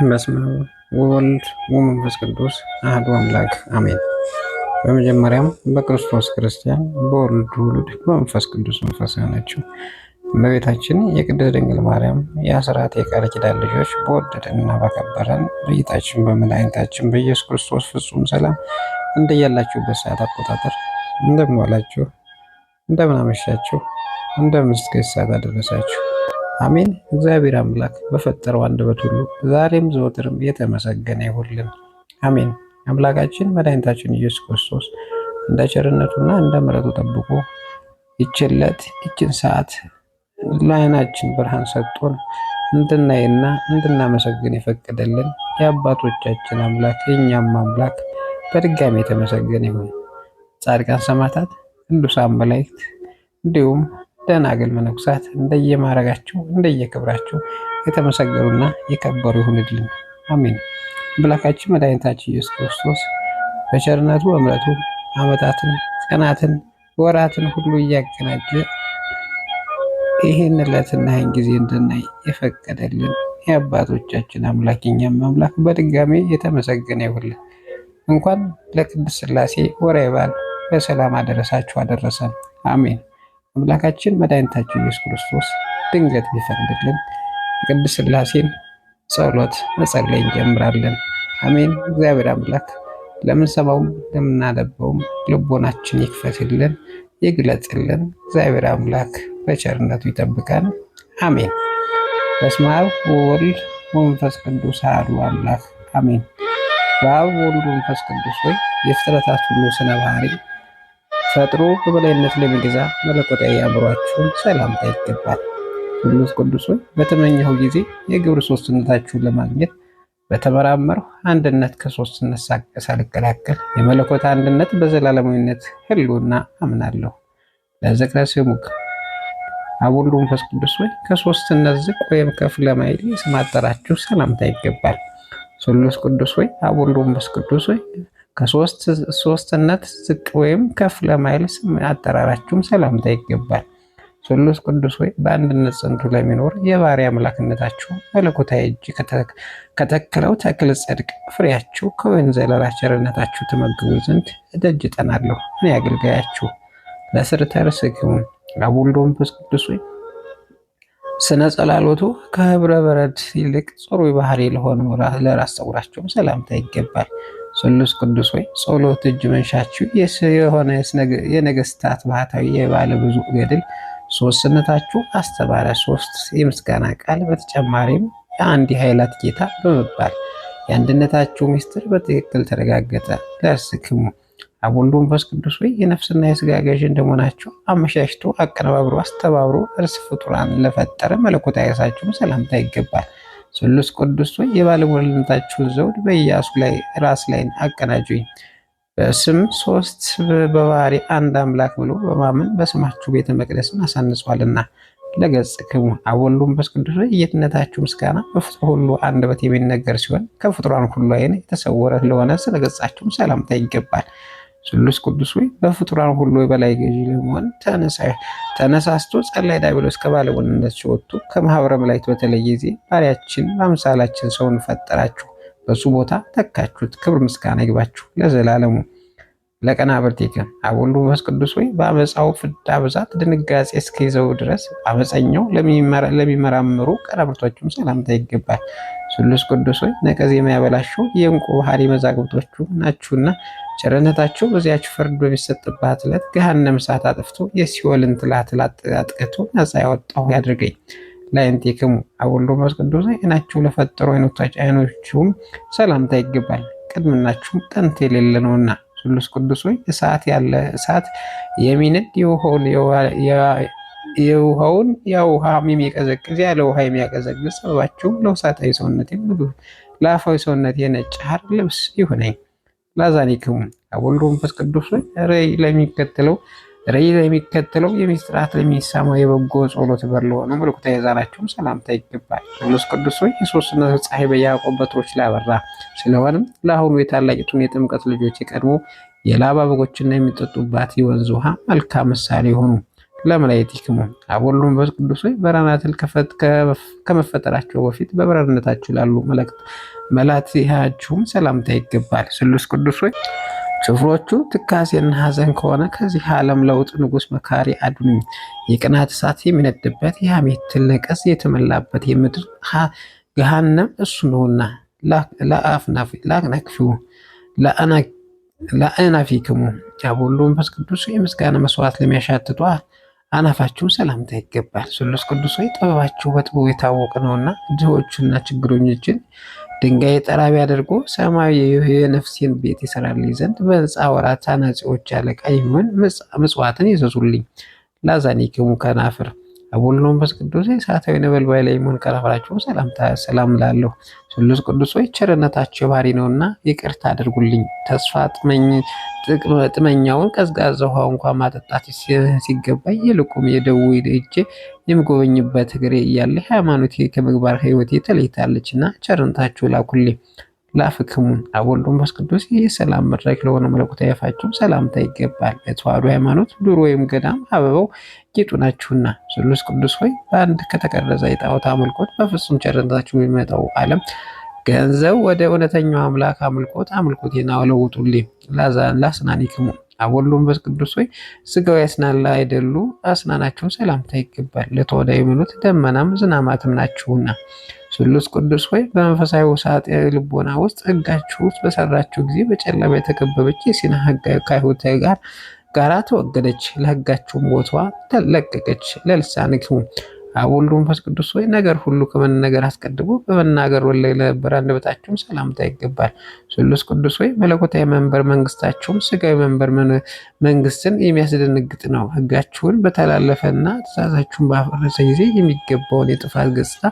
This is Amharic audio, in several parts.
በስመ አብ ወወልድ ወመንፈስ ቅዱስ አሐዱ አምላክ አሜን። በመጀመሪያም በክርስቶስ ክርስቲያን በወልድ ውሉድ በመንፈስ ቅዱስ መንፈሳዊ ናቸው። እመቤታችን የቅድስት ድንግል ማርያም የአስራት የቃል ኪዳን ልጆች በወደደንና ባከበረን በጌታችን በመድኃኒታችን በኢየሱስ ክርስቶስ ፍጹም ሰላም እንደያላችሁበት ሰዓት አቆጣጠር እንደምን ዋላችሁ፣ እንደምን አመሻችሁ፣ እንደምን እስከ ሰዓት አደረሳችሁ። አሜን። እግዚአብሔር አምላክ በፈጠረው አንደበት ሁሉ ዛሬም ዘወትርም የተመሰገነ ይሁንልን። አሜን። አምላካችን መድኃኒታችን ኢየሱስ ክርስቶስ እንደ ቸርነቱና እንደ ምሕረቱ ጠብቆ ይችን ሰዓት ለዓይናችን ብርሃን ሰጥቶን እንድናይና እንድናመሰግን የፈቀደልን የአባቶቻችን አምላክ የእኛም አምላክ በድጋሚ የተመሰገነ ይሁን። ጻድቃን ሰማዕታት፣ ቅዱሳን መላእክት እንዲሁም ደናግል መነኮሳት እንደየማዕረጋቸው እንደየክብራቸው የተመሰገኑና የከበሩ ይሁንልን። አሜን። አምላካችን መድኃኒታችን ኢየሱስ ክርስቶስ በቸርነቱ በምሕረቱ ዓመታትን፣ ቀናትን፣ ወራትን ሁሉ እያገናኘ ይህን ዕለትና ይህን ጊዜ እንድናይ የፈቀደልን የአባቶቻችን አምላክ የእኛም አምላክ በድጋሚ የተመሰገነ ይሁንልን። እንኳን ለቅድስት ሥላሴ ወርኃዊ በዓል በሰላም አደረሳችሁ አደረሰን። አሜን። አምላካችን መድኃኒታችን ኢየሱስ ክርስቶስ ድንገት ቢፈቅድልን የቅድስት ሥላሴን ጸሎት መጸለይ እንጀምራለን። አሜን። እግዚአብሔር አምላክ ለምንሰማውም ለምናነበውም ልቦናችን ይክፈትልን፣ ይግለጽልን። እግዚአብሔር አምላክ በቸርነቱ ይጠብቀን። አሜን። በስመ አብ ወወልድ ወመንፈስ ቅዱስ አሐዱ አምላክ አሜን። በአብ ወወልድ ወመንፈስ ቅዱስ ሆይ የፍጥረታት ሁሉ ስነ ባህሪ ፈጥሮ በበላይነት ለሚገዛ መለኮታዊ አእምሯችሁን ሰላምታ ይገባል። ቅዱስ ቅዱስ ሆይ በተመኘኸው ጊዜ የግብር ሦስትነታችሁን ለማግኘት በተመራመርሁ አንድነት ከሦስትነት ሳልቀላቀል የመለኮት አንድነት በዘላለማዊነት ሕልውና አምናለሁ። ለዝክረ ስሙክ አብ ወልድ መንፈስ ቅዱስ ሆይ ከሦስትነት ዝቅ ወይም ከፍ ለማይል የስም አጠራችሁ ሰላምታ ይገባል። ቅዱስ ቅዱስ ሆይ አብ ወልድ መንፈስ ቅዱስ ሆይ ከሦስትነት ዝቅ ወይም ከፍ ለማይል ስም አጠራራችሁም ሰላምታ ይገባል። ቅዱስ ቅዱስ ሆይ በአንድነት ጸንቶ ለሚኖር የባሕርይ አምላክነታችሁ መለኮታዊ እጅ ከተከለው ተክል ጽድቅ ፍሬያችሁ ከወይን ዘለላ ቸርነታችሁ ትመግቡ ዘንድ እደጅ እጠናለሁ። እኔ አገልጋያችሁ ለስርተ ርስክሙ አብ ወልድ መንፈስ ቅዱስ ሆይ ስነ ጸላሎቱ ከህብረ በረድ ይልቅ ጽሩይ ባህሪ ለሆነው ለራስ ፀጉራችሁም ሰላምታ ይገባል። ቅዱስ ቅዱስ ሆይ ጸሎት እጅ መንሻችሁ የሆነ የነገስታት ባህታዊ የባለ ብዙ ገድል ሦስትነታችሁ አስተባረ ሦስት የምስጋና ቃል በተጨማሪም የአንድ ኃይላት ጌታ በመባል የአንድነታችሁ ምስጢር በትክክል ተረጋገጠ። ለርስክሙ አብ ወልድ መንፈስ ቅዱስ ሆይ የነፍስና የሥጋ ገዥ እንደመሆናችሁ አመሻሽቶ አቀነባብሮ አስተባብሮ እርስ ፍጡራን ለፈጠረ መለኮታዊ ራሳችሁም ሰላምታ ይገባል። ቅዱስ ቅዱስ ሆይ የባለሟልነታችሁን ዘውድ በኢያሱ ላይ ራስ ላይ አቀናጁኝ። በስም ሦስት በባሕርይ አንድ አምላክ ብሎ በማመን በስማችሁ ቤተ መቅደስን አሳንጿልና። ለገጽክሙ አብ ወልድ መንፈስ ቅዱስ ሆይ የጌትነታችሁ ምስጋና በፍጡር ሁሉ አንደበት የሚነገር ሲሆን ከፍጡራን ሁሉ ዓይን የተሰወረ ለሆነ ስለ ገጻችሁም ሰላምታ ይገባል። ቅዱስ ቅዱስ ሆይ በፍጡራን ሁሉ የበላይ ገዢ ለመሆን ተነሳስቶ ጸላይ ዲያብሎስ ከባለሟልነት ሲወጡ ከማኅበረ መላእክት በተለየ ጊዜ ባሪያችን በአምሳላችን ሰውን ፈጠራችሁ፣ በሱ ቦታ ተካችሁት። ክብር ምስጋና ይግባችሁ ለዘላለሙ። ለቀናብርቲከ አብ ወልድ መንፈስ ቅዱስ ሆይ በአመፃው ፍዳ ብዛት ድንጋጼ እስኪይዘው ድረስ አመፀኛው ለሚመራምሩ ቀናብርቶቹም ሰላምታ ይገባል። ቅዱስ ቅዱስ ሆይ ነቀዝ የሚያበላሸው የእንቁ ባህሪ መዛግብቶቹ ናችሁና ቸርነታችሁ በዚያች ፍርድ በሚሰጥባት ዕለት ገሃነመ እሳት አጥፍቶ የሲኦልን ትላትል አጥቅቶ ነፃ ያወጣሁ ያድርገኝ። ለአይንቲክሙ አብ ወልድ መንፈስ ቅዱስ ሆይ ዓይናችሁ ለፈጠሩ ዓይኖቹም ሰላምታ ይገባል። ቅድምናችሁም ጥንት የሌለ ነውና። ቅዱስ ቅዱስ ሆይ እሳት ያለ እሳት የሚነድ የውሃውን የውሃ የሚቀዘቅዝ ያለ ውሃ የሚያቀዘቅዝ ሰበባችሁ ለውሳጣዊ ሰውነቴ ምግብ ለአፋዊ ሰውነቴ ነጭ ሐር ልብስ ይሁነኝ። ላዛኒክሙ አብ ወልድ መንፈስ ቅዱስ ሆይ ራእይ ለሚከተለው የሚስጥራት ለሚሰማው የበጎ ጸሎት በር ለሆነው መለኮታዊ ዛናችሁም ሰላምታ ይገባል። ቅዱስ ቅዱስ ሆይ የሦስትነት ፀሐይ በያዕቆብ በትሮች ላይ አበራ። ስለሆነም ለአሁኑ የታላቂቱን የጥምቀት ልጆች የቀድሞ የላባ በጎችና የሚጠጡባት የወንዝ ውሃ መልካም ምሳሌ ሆኑ። ለመላእክቲክሙ አብ ወልድ ወመንፈስ ቅዱስ ሆይ በራናትል ከመፈጠራቸው በፊት በበረርነታችሁ ላሉ መላእክቲያችሁም ሰላምታ ይገባል። ስሉስ ቅዱስ ሆይ ጭፍሮቹ ትካዜና ሐዘን ከሆነ ከዚህ ዓለም ለውጥ ንጉሥ መካሪ አድኑኝ። የቅናት እሳት የሚነድበት የሐሜት ትልቅስ የተመላበት የምድር ገሃነም እሱ ነውና ለአናፊክሙ አብ ወልድ ወመንፈስ ቅዱስ የምስጋና መስዋዕት ለሚያሻትቷ አናፋችሁን ሰላምታ ይገባል። ስሉስ ቅዱስ ሆይ ጥበባችሁ በጥበቡ የታወቀ ነውና ድሆቹና ችግረኞችን ድንጋይ ጠራቢ አድርጎ ሰማያዊ የነፍሴን ቤት ይሰራልኝ ዘንድ በሕንፃ ወራት አናጺዎች አለቃ የሚሆን ምጽዋትን ይዘዙልኝ። ላዛኒክሙ ከናፍር አብ ወልድ ወመንፈስ ቅዱስ እሳታዊ ነበልባል ላይ የሚሆን ከናፍራችሁ ሰላም ላለሁ። ስሉስ ቅዱስ ሆይ ቸርነታችሁ ባህሪ ነውና ይቅርታ አድርጉልኝ። ተስፋ ጥመኛውን ቀዝቃዛ ውሃ እንኳን ማጠጣት ሲገባኝ ይልቁም የደዌ እጄ የምጎበኝበት እግሬ እያለ ሃይማኖቴ ከምግባር ሕይወቴ ተለይታለችና ቸርነታችሁ ላኩልኝ። ላፍክሙ አብ ወልድ ወመንፈስ ቅዱስ የሰላም መድረክ ለሆነ መለኮታዊ አፋችሁ ሰላምታ ይገባል። ለተዋሕዶ ሃይማኖት ዱር ወይም ገዳም አበባው ጌጡ ናችሁና። ስሉስ ቅዱስ ሆይ በአንድ ከተቀረጸ የጣዖት አምልኮት በፍጹም ቸርነታችሁ የሚመጣው ዓለም ገንዘብ ወደ እውነተኛው አምላክ አምልኮቴን አለውጡልኝ። ላስናኒክሙ አብ ወልድ ወመንፈስ ቅዱስ ሆይ ሥጋዊ አስናን ላይ አይደሉ አስናናችሁን ሰላምታ ይገባል። ለተዋሕዶ ሃይማኖት ደመናም ዝናማትም ናችሁና። ስሉስ ቅዱስ ሆይ በመንፈሳዊ ውሳጤ ልቦና ውስጥ ሕጋችሁ ውስጥ በሰራችሁ ጊዜ በጨለማ የተከበበች የሲና ሕግ ከአይሁድ ጋራ ተወገደች፣ ለሕጋችሁም ቦታዋ ተለቀቀች። ለልሳንክሙ አብ ወልድ ወመንፈስ ቅዱስ ሆይ ነገር ሁሉ ከመናገር አስቀድሞ በመናገር ወለይ ለነበረ አንደበታችሁም ሰላምታ ይገባል። ስሉስ ቅዱስ ሆይ መለኮታዊ መንበር መንግስታችሁም ሥጋዊ መንበር መንግስትን የሚያስደነግጥ ነው። ሕጋችሁን በተላለፈና ትእዛዛችሁን ባፈረሰ ጊዜ የሚገባውን የጥፋት ገጽታ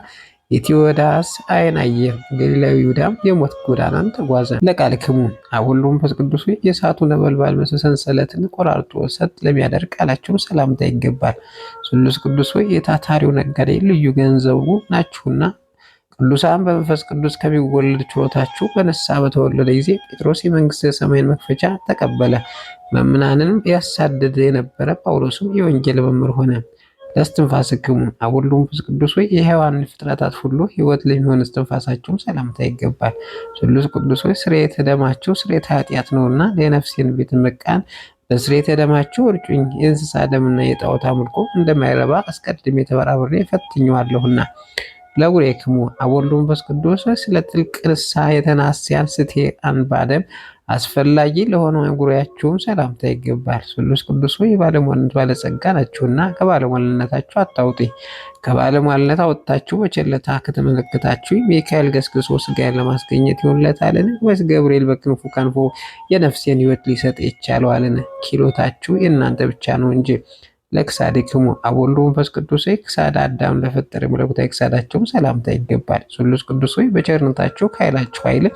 የቴዎዳስ ዓይን አየ። ገሊላዊ ይሁዳም የሞት ጎዳናን ተጓዘ። ለቃልክሙ አብ ወልድ ወመንፈስ ቅዱስ የእሳቱ ነበልባል ሰንሰለትን ቆራርጦ ሰጥ ለሚያደርግ ቃላችሁን ሰላምታ ይገባል። ስሉስ ቅዱስ ሆይ የታታሪው ነጋዴ ልዩ ገንዘቡ ናችሁና። ቅዱሳን በመንፈስ ቅዱስ ከሚወለድ ችሎታችሁ በንስሐ በተወለደ ጊዜ ጴጥሮስ የመንግስተ ሰማይን መክፈቻ ተቀበለ። መምናንንም ያሳደደ የነበረ ጳውሎስም የወንጌል መምህር ሆነ። ለእስትንፋስክሙ አብ ወልድ ወመንፈስ ቅዱስ ሆይ የሕያዋን ፍጥረታት ሁሉ ሕይወት ለሚሆን እስትንፋሳችሁም ሰላምታ ይገባል። ስሉስ ቅዱስ ሆይ ስርየተ ደማችሁ ስርየተ ኃጢአት ነውና የነፍሴን ቤት መቃን በስርየተ ደማችሁ እርጩኝ። የእንስሳ ደምና የጣዖት አምልኮ እንደማይረባ አስቀድሜ ተመራምሬ ፈትኜዋለሁና። ለጉሬክሙ አብ ወልድ ወመንፈስ ቅዱስ ስለ ጥልቅ ንስሐ የተናስያን ስቴ አንባ ደም አስፈላጊ ለሆነው ጉባኤያችሁም ሰላምታ ይገባል። ስሉስ ቅዱስ ሆይ የባለሟልነት ባለጸጋ ናችሁና ከባለሟልነታችሁ አታውጡኝ። ከባለሟልነት አወጥታችሁ በቸልታ ከተመለከታችሁ ሚካኤል ገስግሶ ሥጋዬን ለማስገኘት ይሆንለታልን? ወይስ ገብርኤል በክንፉ ከንፎ የነፍሴን ሕይወት ሊሰጥ ይቻለዋልን? ኪሎታችሁ የእናንተ ብቻ ነው እንጂ። ለክሳድክሙ አብ ወልድ ወመንፈስ ቅዱስ ክሳደ አዳም ለፈጠረ መለኮታዊ ክሳዳቸውም ሰላምታ ይገባል። ስሉስ ቅዱስ ሆይ በቸርነታችሁ ከኃይላችሁ ኃይል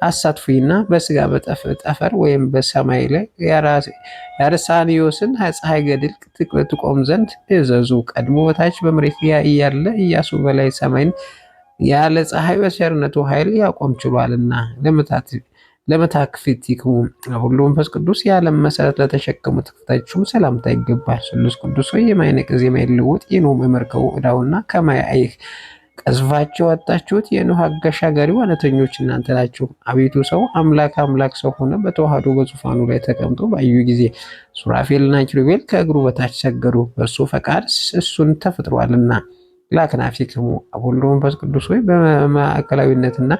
አሳትፉኝና በሥጋ ጠፈር ወይም በሰማይ ላይ የአርሳኒዮስን ፀሐይ ገድል ትቆም ዘንድ እዘዙ። ቀድሞ በታች በመሬት እያለ ኢያሱ በላይ ሰማይን ያለ ፀሐይ በቸርነቱ ኃይል ያቆም ችሏልና። ለመታክፍቲክሙ አብ ወልድ ወመንፈስ ቅዱስ የዓለም መሰረት ለተሸከሙ ትክፍታችሁም ሰላምታ ይገባል። ስሉስ ቅዱስ ሆይ የማይነቅዝ የማይለወጥ የኖኅ የመርከቡ ዕዳውና ከማየ አይህ ቀዝፋችሁ ያወጣችሁት የኖኅ አሻጋሪ ዋናተኞች እናንተ ናችሁ። አቤቱ ሰው አምላክ ሰው ሆነ በተዋህዶ በዙፋኑ ላይ ተቀምጦ ባዩ ጊዜ ሱራፌልና ኪሩቤል ከእግሩ በታች ሰገዱ፣ በእሱ ፈቃድ እሱን ተፈጥሯልና። ለአክናፊክሙ አብ ወልድ ወመንፈስ ቅዱስ ሆይ በማዕከላዊነትና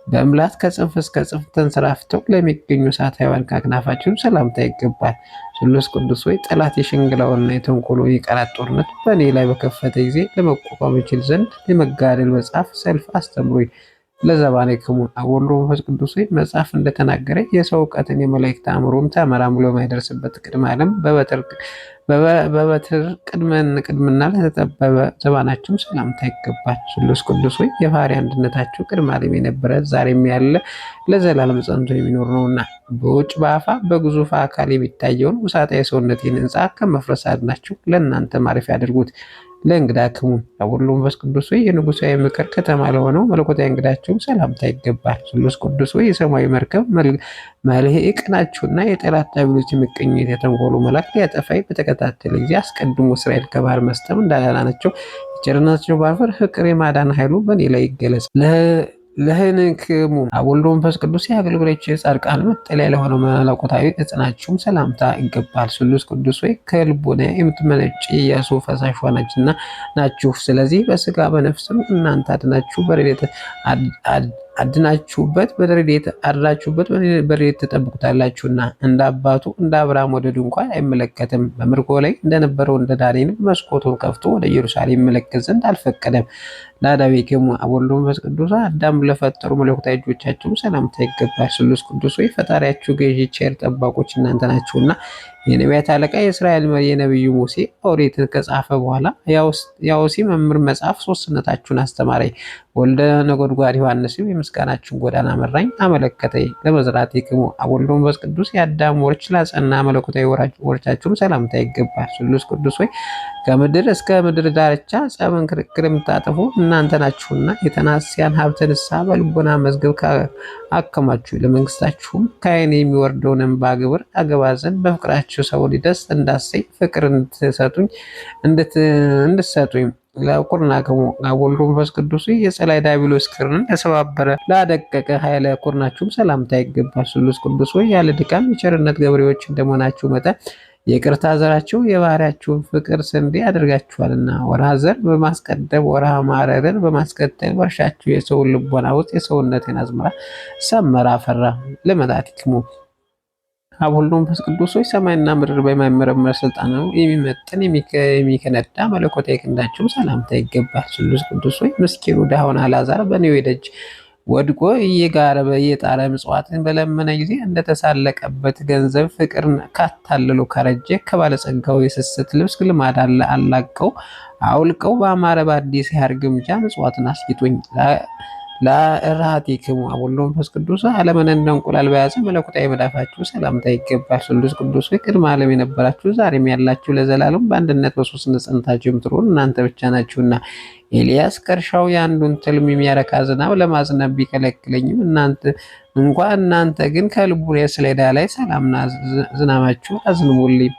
በእምላት ከጽንፍ እስከ ጽንፍ ተንሰራፍተው ለሚገኙ እሳታውያን ከአክናፋችሁም ሰላምታ ይገባል። ስሉስ ቅዱስ ሆይ ጠላት የሽንግላውንና የተንኮሎ የቃላት ጦርነት በእኔ ላይ በከፈተ ጊዜ ለመቋቋም ይችል ዘንድ የመጋደል መጽሐፍ ሰልፍ አስተምሩኝ። ለዘባኔክሙ አብ ወልድ ወመንፈስ ቅዱስ ሆይ መጽሐፍ እንደተናገረ የሰው እውቀትን የመላእክት አእምሮም ተመራምሮ የማይደርስበት ቅድመ ዓለም በበትር ቅድምና ለተጠበበ ዘባናችሁም ሰላምታ ይገባል። ስሉስ ቅዱስ ሆይ የባሕሪ አንድነታችሁ ቅድመ ዓለም የነበረ ዛሬም ያለ ለዘላለም ጸንቶ የሚኖር ነውና በውጭ በአፋ በግዙፍ አካል የሚታየውን ውሳጣዊ የሰውነቴን ሕንፃ ከመፍረስ አድናችሁ ለእናንተ ማረፊያ አድርጉት። ለእንግዳክሙ አቡነ መንፈስ ቅዱስ ሆይ የንጉሣዊ ምክር ከተማ ለሆነው መለኮታዊ እንግዳችሁም ሰላምታ ይገባል። ስሉስ ቅዱስ ሆይ የሰማያዊ መርከብ መልህቅ ናችሁና የጠላት ዲያብሎስ የምቀኝነት የተንኮሉ መልአክ ሊያጠፋኝ በተከታተለ ጊዜ አስቀድሞ እስራኤል ከባህር መስጠም እንዳዳናቸው የቸርነታቸው ባፈር ፍቅር የማዳን ኃይሉ በእኔ ላይ ይገለጽ። ለህንክሙ አብ ወልድ መንፈስ ቅዱስ የአገልጋዮች የጻድቃን መጠለያ ለሆነው መለኮታዊ እጽናችሁም ሰላምታ ይገባል። ስሉስ ቅዱስ ሆይ ከልቦና የምትመነጭ የኢያሱ ፈሳሽ ናችሁ። ስለዚህ በስጋ በነፍስም እናንተ አድናችሁበት በረድኤት አድራችሁበት በረድኤት ተጠብቁታላችሁና እንደ አባቱ እንደ አብርሃም ወደ ድንኳን አይመለከትም። በምርኮ ላይ እንደነበረው እንደ ዳንኤል መስኮቱን ከፍቶ ወደ ኢየሩሳሌም ይመለከት ዘንድ አልፈቀደም። ለአዳቤክሙ አብ ወልድ መንፈስ ቅዱስ አዳም ለፈጠሩ መለኮታዊ እጆቻችሁ ሰላምታ ይገባል። ስሉስ ቅዱስ ሆይ ፈጣሪያችሁ ገዢ ቸር ጠባቆች እናንተ ናችሁና የነቢያት አለቃ የእስራኤል መሪ የነቢዩ ሙሴ ኦሪትን ከጻፈ በኋላ የአውሲ መምህር መጽሐፍ ሶስትነታችሁን አስተማረኝ። ወልደ ነጎድጓድ ዮሐንስም የምስጋናችሁን ጎዳና መራኝ አመለከተኝ። ለመዝራቴክሙ አብ ወልድ መንፈስ ቅዱስ የአዳም ወርች ላጸና መለኮታዊ ወርቻችሁን ሰላምታ ይገባል። ስሉስ ቅዱስ ሆይ ከምድር እስከ ምድር ዳርቻ ጸብን ክርክር የምታጠፉ እናንተ ናችሁና የተናስያን ሀብተ ንስሐ በልቦና መዝገብ አከማችሁ። ለመንግስታችሁም ከዓይኔ የሚወርደውን እንባ ግብር አገባ ዘንድ በፍቅራችሁ ሰውን ደስ እንዳሰኝ ፍቅር እንድትሰጡኝ ለቁርናክሙ አብ ወልድ መንፈስ ቅዱስ የጸላይ ዲያብሎስ ክርን ለሰባበረ ላደቀቀ ኃይለ ቁርናችሁም ሰላምታ ይገባል። ስሉስ ቅዱስ ሆይ ያለ ድካም የቸርነት ገበሬዎች እንደመሆናችሁ መጠን የቅርታ ዘራችሁ የባህሪያችሁን ፍቅር ስንዴ አድርጋችኋልና ወርሃ ዘር በማስቀደም ወርሃ ማረርን በማስከተል በእርሻችሁ የሰውን ልቦና ውስጥ የሰውነትን አዝመራ ሰመራ አፈራ። ለመላእክቲክሙ አብ ወልድ መንፈስ ቅዱስ ሆይ ሰማይና ምድር በማይመረመር ስልጣን ነው የሚመጥን የሚከነዳ መለኮታዊ ክንዳችሁ ሰላምታ ይገባል። ስሉስ ቅዱስ ሆይ ምስኪኑ ድሃውን አልዓዛር በነዌ ደጅ ወድቆ እየጋረ እየጣረ ምጽዋትን በለመነ ጊዜ እንደተሳለቀበት ገንዘብ ፍቅርን ካታለሉ ካረጀ ከባለጸጋው የስስት ልብስ ልማድ አላቀው አውልቀው በአማረ በአዲስ ያር ግምጃ ምጽዋትን አስጊጡኝ። ለእርሃቲክሙ አብ ወልድ መንፈስ ቅዱስ ዓለምን እንደ እንቁላል በያዘ መለኮታዊ መዳፋችሁ ሰላምታ ይገባል። ስሉስ ቅዱስ ቅድመ ዓለም የነበራችሁ ዛሬም ያላችሁ ለዘላለም በአንድነት በሶስትነት ጸንታችሁ የምትኖሩ እናንተ ብቻ ናችሁና ኤልያስ ከእርሻው የአንዱን ትልም የሚያረካ ዝናብ ለማዝነብ ቢከለክለኝም እናንተ ግን ከልቡ ሰሌዳ ላይ ሰላምና ዝናባችሁ አዝንቡልኝ።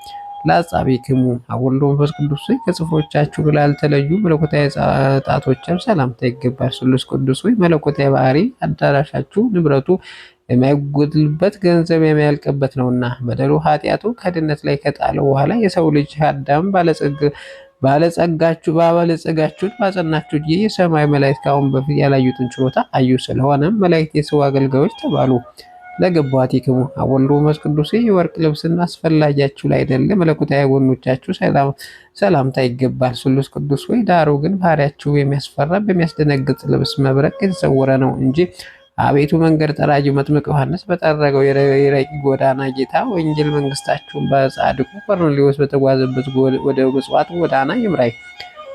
ለአጻብዕክሙ አብ ወልድ መንፈስ ቅዱስ ከጽፍሮቻችሁ ላልተለዩ መለኮታዊ ጣቶችም ሰላምታ ይገባል። ስሉስ ቅዱስ መለኮታዊ ባህሪ አዳራሻችሁ ንብረቱ የማይጎድልበት ገንዘብ የሚያልቅበት ነውና በደሉ ኃጢአቱ ከድነት ላይ ከጣለው በኋላ የሰው ልጅ አዳም ባለጸጋችሁት ባጸናችሁ ጊዜ የሰማይ መላእክት ካሁን በፊት ያላዩትን ችሎታ አዩ። ስለሆነም መላእክት የሰው አገልጋዮች ተባሉ። ለገባቲክሙ አብ ወልድ መንፈስ ቅዱስ የወርቅ ልብስና አስፈላጊያችሁ ላይደለ መለኮታዊ ጎኖቻችሁ ሰላምታ ይገባል። ስሉስ ቅዱስ ዳሩ ግን ባህሪያችሁ የሚያስፈራ በሚያስደነግጥ ልብስ መብረቅ የተሰወረ ነው እንጂ አቤቱ መንገድ ጠራጊው መጥምቅ ዮሐንስ በጠረገው የረቂቅ ጎዳና ጌታ ወንጌል መንግስታችሁን በጻድቁ ቆርኔሌዎስ በተጓዘበት ወደ ምጽዋት ጎዳና ይምራይ።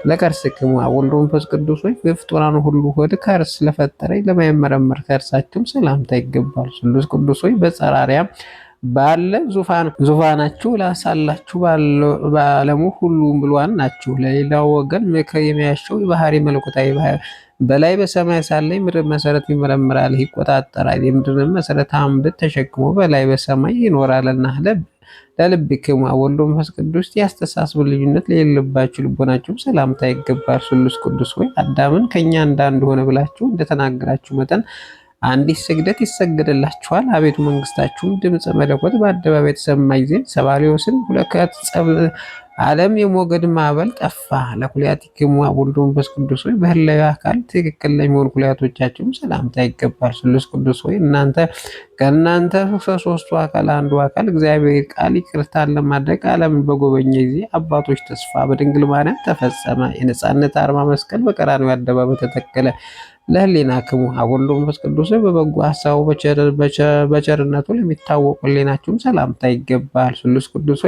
ለከርስክሙ አብ ወልድ መንፈስ ቅዱስ በፍጡራን ሁሉ ሆድ ከርስ ስለፈጠረኝ ለማይመረመር ከርሳችሁም ሰላምታ ይገባል። ስሉስ ቅዱስ በጸራሪያም ባለ ዙፋናችሁ ላሳላችሁ በዓለሙ ሁሉ ብሉዓን ናችሁ። ለሌላው ወገን ምክር የሚያሻው የባህሪ መለኮታዊ በላይ በሰማይ ሳለ ምድር መሰረት ይመረምራል ይቆጣጠራል። የምድርን መሰረት አምድ ተሸክሞ በላይ በሰማይ ይኖራልና ለልብክሙ አብ ወልድ መንፈስ ቅዱስ ያስተሳስቡ ልዩነት ለሌለባችሁ ልቦናችሁ ሰላምታ ይገባል። ስሉስ ቅዱስ አዳምን ከኛ እንዳንዱ ሆነ ብላችሁ እንደተናገራችሁ መጠን አንዲት ስግደት ይሰገድላችኋል። አቤቱ መንግስታችሁም ድምፀ መለኮት በአደባባይ የተሰማ ጊዜ ሰባሊዮስን ሁለከት ጸብ ዓለም የሞገድ ማዕበል ጠፋ። ለኩልያቲክሙ አብ ወልድ መንፈስ ቅዱስ በህላዊ አካል ትክክል ለሚሆኑ ኩልያቶቻችሁም ሰላምታ ይገባል። ስሉስ ቅዱስ ከእናንተ ከሶስቱ አካል አንዱ አካል እግዚአብሔር ቃል ይቅርታን ለማድረግ ዓለምን በጎበኘ ጊዜ አባቶች ተስፋ በድንግል ማርያም ተፈጸመ። የነጻነት አርማ መስቀል በቀራንዮ አደባባይ ተተከለ። ለህሊናክሙ አብ ወልድ መንፈስ ቅዱስ በበጎ ሀሳቡ በቸርነቱ ለሚታወቁ ህሊናችሁም ሰላምታ ይገባል። ስሉስ ቅዱስ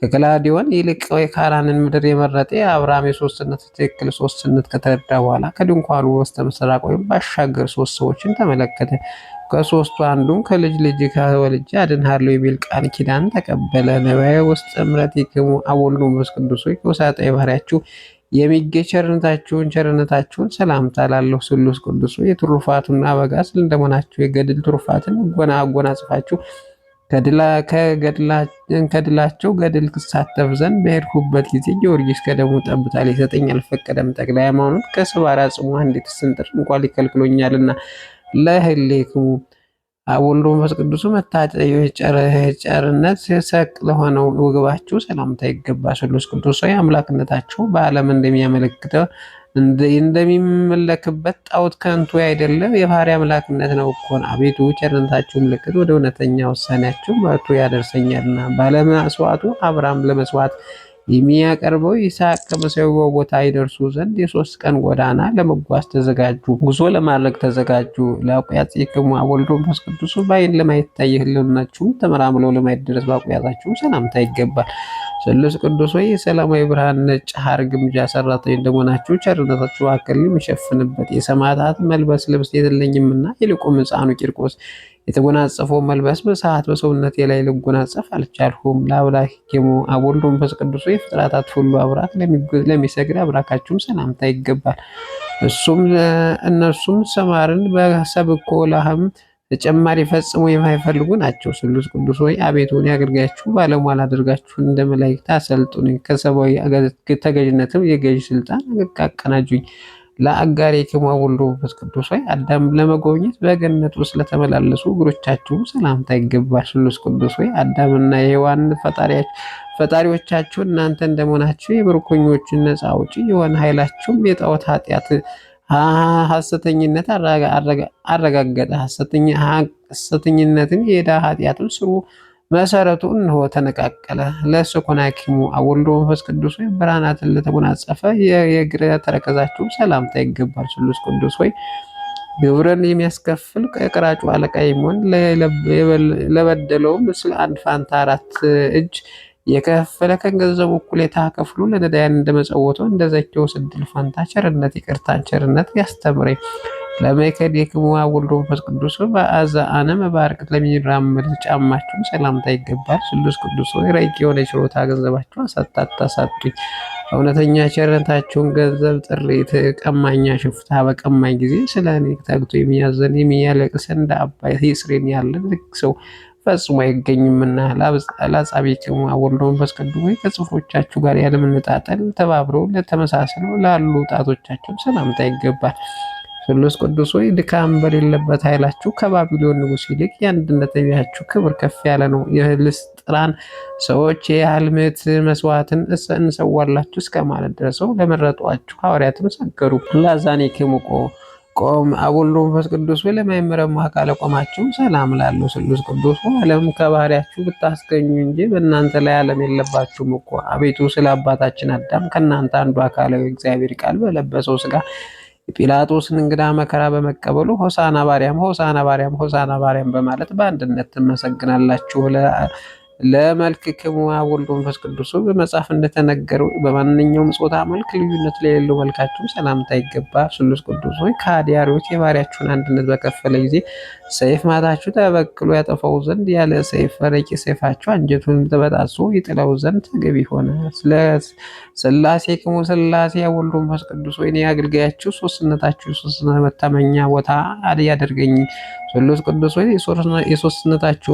ከከላዲዮን ይልቅ የካራንን ምድር የመረጠ የአብርሃም የሶስትነት ትክክል ሶስትነት ከተረዳ በኋላ ከድንኳኑ በስተ ምስራቅ ባሻገር ሶስት ሰዎችን ተመለከተ። ከሶስቱ አንዱም ከልጅ ከወልጄ አድንሃለሁ የሚል ቃል ኪዳን ተቀበለ። ነቢያዊ ውስጥ ጥምረቲክሙ አብ ወልድ መንፈስ ቅዱስ ከውሳጣዊ ባህሪያችሁ የሚገኝ ቸርነታችሁን ሰላምታ ላለሁ ስሉስ ቅዱስ የትሩፋቱና አበጋዝ እንደመሆናችሁ የገድል ትሩፋትን አጎናጽፋችሁ ከድላቸው ገድል ክሳተፍ ዘንድ በሄድኩበት ጊዜ ጊዮርጊስ ከደሙ ጠብታ ሊሰጠኝ አልፈቀደም። ተክለ ሃይማኖት ከስባራ ጽሙ አንዲት ስንጥር እንኳን ሊከልክሎኛልና ለህሌክሙ ወልድ መንፈስ ቅዱስ መታጠዩ ጨርነት ሰቅ ለሆነው ወገባችሁ ሰላምታ ይገባ። ስሉስ ቅዱስ ሆይ አምላክነታችሁ በዓለም እንደሚያመለክተው እንደሚመለክበት ጣዖት ከንቱ አይደለም፣ የባህሪ አምላክነት ነው እኮ። አቤቱ ቸርነታችሁ ምልክት ወደ እውነተኛ ውሳኔያችሁ መጥቶ ያደርሰኛልና። ባለመስዋዕቱ አብርሃም ለመስዋዕት የሚያቀርበው ይስሐቅ ከመሰዊያው ቦታ ይደርሱ ዘንድ የ3 ቀን ጎዳና ለመጓዝ ተዘጋጁ፣ ጉዞ ለማድረግ ተዘጋጁ። ለአቁያጽክሙ ወልድ መንፈስ ቅዱስ በዓይን ለማይታይ ህልውናችሁም ተመራምለው ለማይደረስ በአቁያታችሁ ሰላምታ ይገባል። ስሉስ ቅዱስ ሆይ የሰላማዊ ብርሃን ነጭ ሐር ግምጃ ሰራተኞች እንደመሆናችሁ ቸርነታችሁ አክሊል የሚሸፍንበት የሰማዕታት መልበስ ልብስ የለኝምና፣ ይልቁም ሕፃኑ ቂርቆስ የተጎናጸፈው መልበስ በሰዓት በሰውነቴ ላይ ልጎናጸፍ አልቻልሁም። ለአምላክሙ አብ ወልድ መንፈስ ቅዱስ የፍጥረታት ሁሉ አብራክ ለሚሰግድ አብራካችሁም ሰላምታ ይገባል። እነርሱም ሰማርን በሰብኮ ላህም ተጨማሪ ፈጽሞ የማይፈልጉ ናቸው። ስሉስ ቅዱስ ሆይ አቤቱ እኔ አገልጋያችሁ ባለሟል አድርጋችሁን እንደ መላእክት አሰልጡኝ፣ ከሰብአዊ ተገዥነትም የገዥ ስልጣን አቀናጁኝ። ለአጋሪክሙ ወልድ መንፈስ ቅዱስ ሆይ አዳም ለመጎብኘት በገነት ውስጥ ለተመላለሱ እግሮቻችሁ ሰላምታ ይገባል። ስሉስ ቅዱስ ሆይ አዳምና የሔዋን ፈጣሪዎቻችሁ እናንተ እንደመሆናችሁ የምርኮኞችን ነፃ አውጪ የሆነ ኃይላችሁም የጣዖት ኃጢአት ሐሰተኝነት አረጋገጠ። ሐሰተኝነትን የዕዳ ኃጢአቱን ስሩ መሰረቱ እንሆ ተነቃቀለ። ለስኮናኪሙ ወልድ መንፈስ ቅዱስ ሆይ ብርሃናትን ለተጎናጸፈ የእግረ ተረከዛችሁ ሰላምታ ይገባል። ስሉስ ቅዱስ ሆይ ግብርን የሚያስከፍል ከቀራጩ አለቃ የሚሆን ለበደለውም ስለ አንድ ፋንታ 4 እጅ የከፈለ ከገንዘቡ እኩሌታ ከፍሎ ለነዳያን እንደመጸወተው እንደዘቸው ስድል ፋንታ ቸርነት ይቅርታን ቸርነት ያስተምረኝ። ለመከዴክሙ ወልድ መንፈስ ቅዱስ በአዛአነ መባረቅት ለሚራመድ ጫማችሁን ሰላምታ ይገባል። ስሉስ ቅዱስ ሆይ ረቂቅ የሆነ ችሎታ ገንዘባችሁ አሳጡኝ። እውነተኛ ቸርነታችሁን ገንዘብ ጥሪት ቀማኛ ሽፍታ በቀማኝ ጊዜ ስለ እኔ ተግቶ የሚያዘን የሚያለቅስ እንደ አባይ ይስሬን ያለ ልክ ሰው ፈጽሞ አይገኝምና። ለአጻብዕክሙ ወልድ መንፈስ ቅዱስ ከጽፍሮቻችሁ ጋር ያለመነጣጠል ተባብረው ለተመሳሰለው ላሉ ጣቶቻችሁ ሰላምታ ይገባል። ስሉስ ቅዱስ ሆይ ድካም በሌለበት ኃይላችሁ ከባቢሎን ንጉሥ ይልቅ የአንድነት ነቢያችሁ ክብር ከፍ ያለ ነው። የልስጥራን ሰዎች የያህል ምዕት መስዋዕትን እንሰዋላችሁ እስከ ማለት ደርሰው ለመረጧችሁ ሐዋርያትም ሰገዱ። ለአዛኒክሙ ቆም ወልድ መንፈስ ቅዱስ ለማይመረሙ አካለ ቆማችሁ ሰላም ላለው ስሉስ ቅዱስ ዓለም ከባህሪያችሁ ብታስገኙ እንጂ በእናንተ ላይ ዓለም የለባችሁም እኮ። አቤቱ ስለ አባታችን አዳም ከእናንተ አንዱ አካላዊ እግዚአብሔር ቃል በለበሰው ስጋ የጲላጦስን እንግዳ መከራ በመቀበሉ ሆሳና ባርያም ሆሳና ባርያም ሆሳና ባርያም በማለት በአንድነት ትመሰግናላችሁ። ለመልክክሙ ወልድ መንፈስ ቅዱስ በመጽሐፍ እንደተነገረው በማንኛውም ጾታ መልክ ልዩነት ለሌለው መልካችሁ ሰላምታ ይገባ። ስሉስ ቅዱስ ሆይ ከሃዲያሪዎች የባህሪያችሁን አንድነት በከፈለ ጊዜ ሰይፍ ማታችሁ ተበቅሎ ያጠፋው ዘንድ ያለ ሰይፍ ረቂ ሰይፋችሁ አንጀቱን ተበጣሶ ይጥለው ዘንድ ተገቢ ሆነ። ስላሴክሙ ስላሴ ወልድ መንፈስ ቅዱስ ሆይ እኔ አገልጋያችሁ ሶስትነታችሁ ሶስትነት መታመኛ ቦታ ያደርገኝ። ስሉስ ቅዱስ ሆይ የሶስትነታችሁ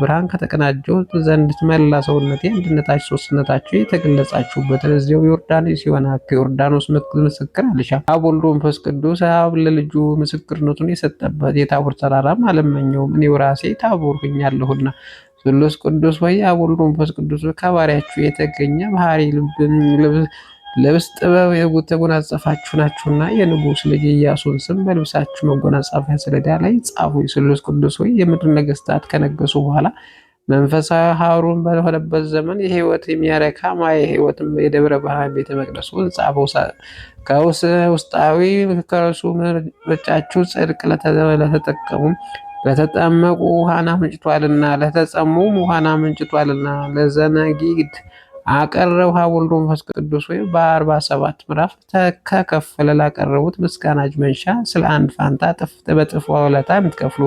ብርሃን ከተቀናጀው ዘንድ መላ ሰውነቴ አንድነታችሁ ሶስትነታችሁ የተገለጻችሁበት እዚያው ዮርዳኖስ ሲሆን ከዮርዳኖስ ምስክር አልሻ። አብ ወልድ መንፈስ ቅዱስ አብ ለልጁ ምስክርነቱን የሰጠበት የታቦር ተራራም አልመኘውም፣ እኔው ራሴ ታቦር ሆኛለሁና። ስሉስ ቅዱስ ሆይ አብ ወልድ መንፈስ ቅዱስ ከባህሪያችሁ የተገኘ ባህሪ ልብስ ጥበብ የተጎናጸፋችሁ ናችሁና የንጉሥ ልጅ ኢያሱን ስም በልብሳችሁ መጎናጸፊያ ሰሌዳ ላይ ጻፉ። ስሉስ ቅዱስ ሆይ የምድር ነገስታት ከነገሱ በኋላ መንፈሳዊ ሀሩን በሆነበት ዘመን የህይወት የሚያረካ ማየ ህይወትም የደብረ ብርሃን ቤተ መቅደሱን ጻፈው። ውስጣዊ ከርሱ ምርጫችሁ ጽድቅ ለተጠቀሙ ለተጠመቁ ውሃና ምንጭቷልና ለተጸሙም ውሃና ምንጭቷልና ለዘነጊድ አቀረብ ወልድ መንፈስ ቅዱስ ወይ በ47 ምዕራፍ ተከፈለ ላቀረቡት ምስጋናጅ መንሻ ስለ አንድ ፋንታ በጥፍ ወለታ የምትከፍሉ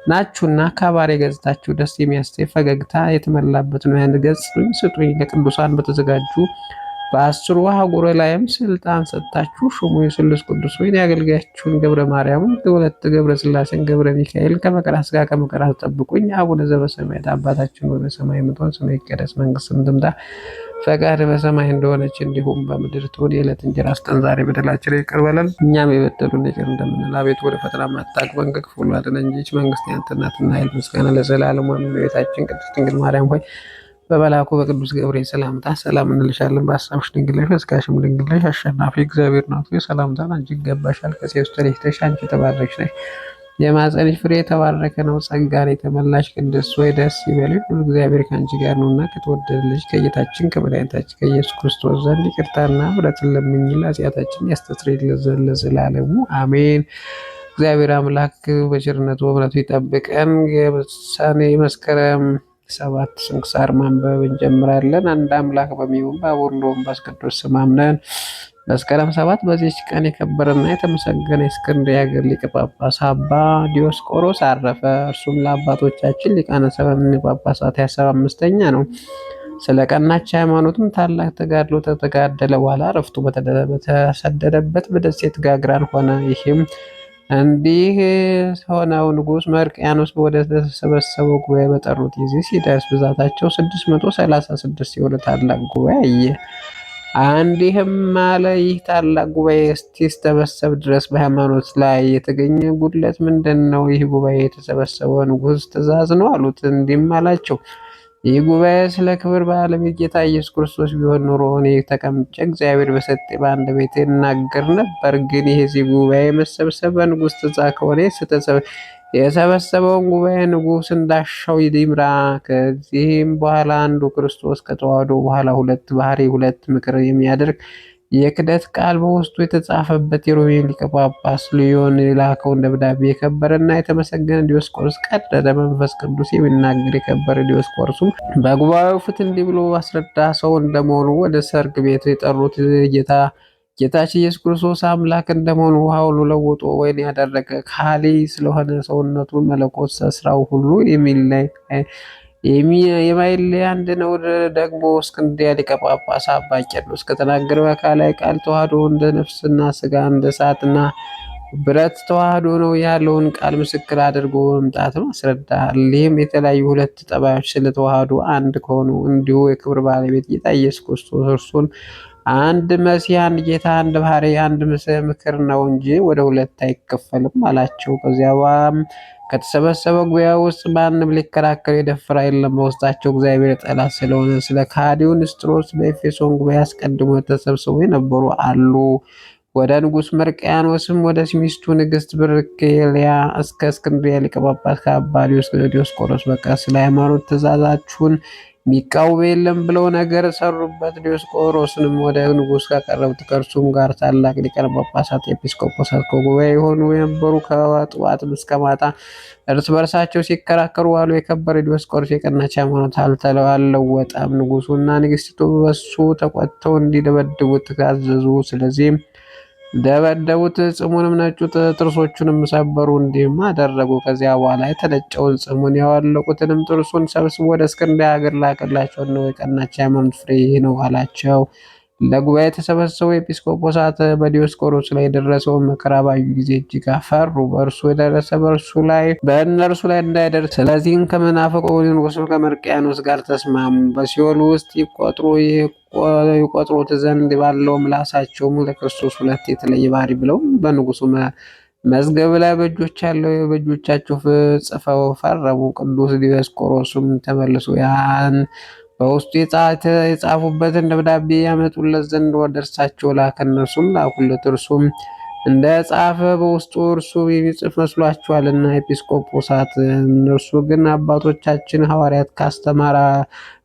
ናችሁና ከባህሪ ገጽታችሁ ደስ የሚያስተይ ፈገግታ የተመላበት ነው። ያን ገጽ ስጡኝ። ለቅዱሳን በተዘጋጁ በ10ሩ አህጉር ላይም ስልጣን ሰጥታችሁ ሹሙ። የስሉስ ቅዱስ ሆይ የአገልጋያችሁን ገብረ ማርያምን፣ ወለተ ገብረ ሥላሴን፣ ገብረ ሚካኤል ከመከራ ሥጋ ከመከራ ጠብቁኝ። አቡነ ዘበሰማያት አባታችን ሆይ በሰማይ የምትሆን ስምህ ይቀደስ፣ መንግስትህ ትምጣ፣ ፈቃድህ በሰማይ እንደሆነች እንዲሁም በምድር ትሁን። የዕለት እንጀራችንን ስጠን ዛሬ፣ በደላችንን ይቅር በለን እኛም የበደሉንን ይቅር እንደምንል፣ አቤቱ ወደ ፈተና አታግባን ከክፉ ሁሉ አድነን እንጂ መንግስት ያንተ ናትና፣ ኃይል፣ ምስጋና ለዘላለሙ አሜን። እመቤታችን ቅድስት ድንግል ማርያም ሆይ በመልአኩ በቅዱስ ገብርኤል ሰላምታ ሰላም እንልሻለን። በሐሳብሽ ድንግል ነሽ፣ በሥጋሽም ድንግል ነሽ። አሸናፊ እግዚአብሔር ናት ሆይ ሰላምታ ላንቺ ይገባሻል። ከሴቶች ተለይተሽ አንቺ የተባረክሽ ነሽ፣ የማኅፀንሽ ፍሬ የተባረከ ነው። ጸጋን የተመላሽ ቅድስት ሆይ ደስ ይበልሽ፣ ሁሉ እግዚአብሔር ከአንቺ ጋር ነውና ከተወደደ ልጅ ከጌታችን ከመድኃኒታችን ከኢየሱስ ክርስቶስ ዘንድ ይቅርታና ምሕረትን ለምኝልን ኃጢአታችንን ያስተሰርይልን ዘንድ ለዘላለሙ አሜን። እግዚአብሔር አምላክ በቸርነቱ በምሕረቱ ይጠብቀን። የሰኔ መስከረም 7 ስንክሳር ማንበብ እንጀምራለን። አንድ አምላክ በሚሆን በአብ ወወልድ ወመንፈስ ቅዱስ ስም አምነን መስከረም 7 በዚች ቀን የከበረና የተመሰገነ የእስክንድርያ ሀገር ሊቀ ጳጳስ አባ ዲዮስቆሮስ አረፈ። እርሱም ለአባቶቻችን ሊቃነ ጳጳሳት 25ኛ ነው። ስለ ቀናች ሃይማኖትም ታላቅ ተጋድሎ ተጋደለ። በኋላ ዕረፍቱ በተሰደደበት በደሴት ጋግራን ሆነ። ይህም እንዲህ ሆነው ንጉሥ መርቅያኖስ ወደ ተሰበሰበው ጉባኤ በጠሩት ጊዜ ሲደርስ ብዛታቸው 636 የሆነ ታላቅ ጉባኤ አየ። እንዲህም አለ፣ ይህ ታላቅ ጉባኤ እስኪሰበሰብ ድረስ በሃይማኖት ላይ የተገኘ ጉድለት ምንድን ነው? ይህ ጉባኤ የተሰበሰበው ንጉሥ ትእዛዝ ነው አሉት። እንዲህም አላቸው፣ ይህ ጉባኤ ስለ ክብር ባለቤት ጌታ ኢየሱስ ክርስቶስ ቢሆን ኖሮ እኔ ተቀምጬ እግዚአብሔር በሰጠ በአንድ ቤት እናገር ነበር። ግን የዚህ ጉባኤ መሰብሰብ በንጉሥ ትእዛዝ ከሆነ የሰበሰበውን ጉባኤ ንጉሥ እንዳሻው ይምራ። ከዚህም በኋላ አንዱ ክርስቶስ ከተዋህዶ በኋላ ሁለት ባህሪ ሁለት ምክር የሚያደርግ የክደት ቃል በውስጡ የተጻፈበት የሮሜ ሊቀ ጳጳስ ልዮን የላከውን ደብዳቤ የከበረና የተመሰገነ ዲዮስቆሮስ ቀደደ። መንፈስ ቅዱስ የሚናገር የከበረ ዲዮስቆሮስም በጉባኤው ፊት እንዲህ ብሎ አስረዳ። ሰው እንደመሆኑ ወደ ሰርግ ቤት የጠሩት ጌታችን ኢየሱስ ክርስቶስ አምላክ እንደመሆኑ ውሃውን ለውጦ ወይን ያደረገ ካሊ ስለሆነ ሰውነቱ መለኮት ስራው ሁሉ የማይለይ አንድ ነው። ደግሞ እስክንድርያ ሊቀ ጳጳስ አባ ቄርሎስ ከተናገረው አካላዊ ቃል ተዋህዶ እንደ ነፍስና ስጋ እንደ እሳትና ብረት ተዋህዶ ነው ያለውን ቃል ምስክር አድርጎ መምጣትም አስረዳ። ይህም የተለያዩ ሁለት ጠባዮች ስለተዋህዶ አንድ ከሆኑ እንዲሁ የክብር ባለቤት ጌታ ኢየሱስ ክርስቶስ እርሱን አንድ መሲህ፣ አንድ ጌታ፣ አንድ ባህሪ፣ አንድ ምክር ነው እንጂ ወደ ሁለት አይከፈልም አላቸው። ከዚያ ከተሰበሰበ ጉባኤ ውስጥ ማንም ሊከራከር የደፈረ የለም። በውስጣቸው እግዚአብሔር ጠላት ስለሆነ ስለ ከሃዲው ንስጥሮስ በኤፌሶን ጉባኤ አስቀድሞ ተሰብስበው የነበሩ አሉ። ወደ ንጉሥ መርቅያኖስም ወደ ሚስቱ ንግሥት ብርክሌያ እስከ እስክንድርያ ሊቀ ጳጳስ ከአባ ዲዮስቆሮስ በቀር ስለ ሃይማኖት ትእዛዛችሁን የሚቃወም የለም ብለው ነገር ሰሩበት። ዲዮስቆሮስንም ወደ ንጉሥ ካቀረቡት ከእርሱም ጋር ታላቅ ሊቃነ ጳጳሳት ኤጲስቆጶሳት ከጉባኤ የሆኑ የነበሩ ከጠዋት እስከ ማታ እርስ በርሳቸው ሲከራከሩ ዋሉ። የከበረ ዲዮስቆሮስ የቀናች ሃይማኖት አልለወጠም። ንጉሡና ንግሥቲቱ በሱ ተቆጥተው እንዲደበድቡት አዘዙ። ስለዚህም ደበደቡት። ጽሙንም ነጩ፣ ጥርሶቹንም ሰበሩ። እንዲህም አደረጉ። ከዚያ በኋላ የተነጨውን ጽሙን ያወለቁትንም ጥርሱን ሰብስቦ ወደ እስክንድርያ ሀገር ላከላቸው። ነው የቀናች ሃይማኖት ፍሬ ይህ ነው አላቸው። ለጉባኤ የተሰበሰቡ ኤጲስቆጶሳት በዲዮስቆሮስ ላይ የደረሰውን መከራ ባዩ ጊዜ እጅግ አፈሩ። በእርሱ የደረሰ በእነርሱ ላይ እንዳይደርስ። ስለዚህም ከመናፍቁ ንጉሥ ከመርቅያኖስ ጋር ተስማሙ። በሲኦል ውስጥ ይቆጥሩት ዘንድ ባለው ምላሳቸውም ለክርስቶስ ሁለት የተለየ ባህሪ ብለው በንጉሱ መዝገብ ላይ በእጆቻቸው ጽፈው ፈረሙ። ቅዱስ ዲዮስቆሮስም ተመልሶ ያን በውስጡ የጻፉበትን ደብዳቤ ያመጡለት ዘንድ ወደ እርሳቸው ላከ። እነርሱም ላኩለት። እርሱም እንደ ጻፈ በውስጡ እርሱ የሚጽፍ መስሏቸዋልና ኤጲስቆጶሳት። እነርሱ ግን አባቶቻችን ሐዋርያት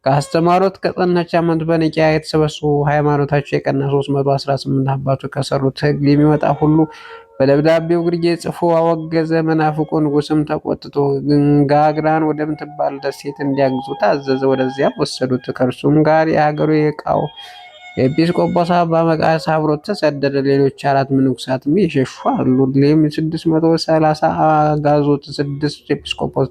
ካስተማሩት ከጸናች ሃይማኖት በኒቅያ የተሰበሰቡ ሃይማኖታቸው የቀና 318 አባቶች ከሰሩት ሕግ የሚወጣ ሁሉ በደብዳቤው ግርጌ ጽፎ አወገዘ። መናፍቁ ንጉሥም ተቆጥቶ ጋግራን ወደምትባል ደሴት እንዲያግዙ ታዘዘ። ወደዚያም ወሰዱት። ከእርሱም ጋር የሀገሩ የዕቃው ኤጲስቆጶስ አባ መቃርስ አብሮት ተሰደደ። ሌሎች 4 መነኮሳትም የሸሹ አሉ። ሌም 630 አጋዞት 6 ኤጲስቆጶስ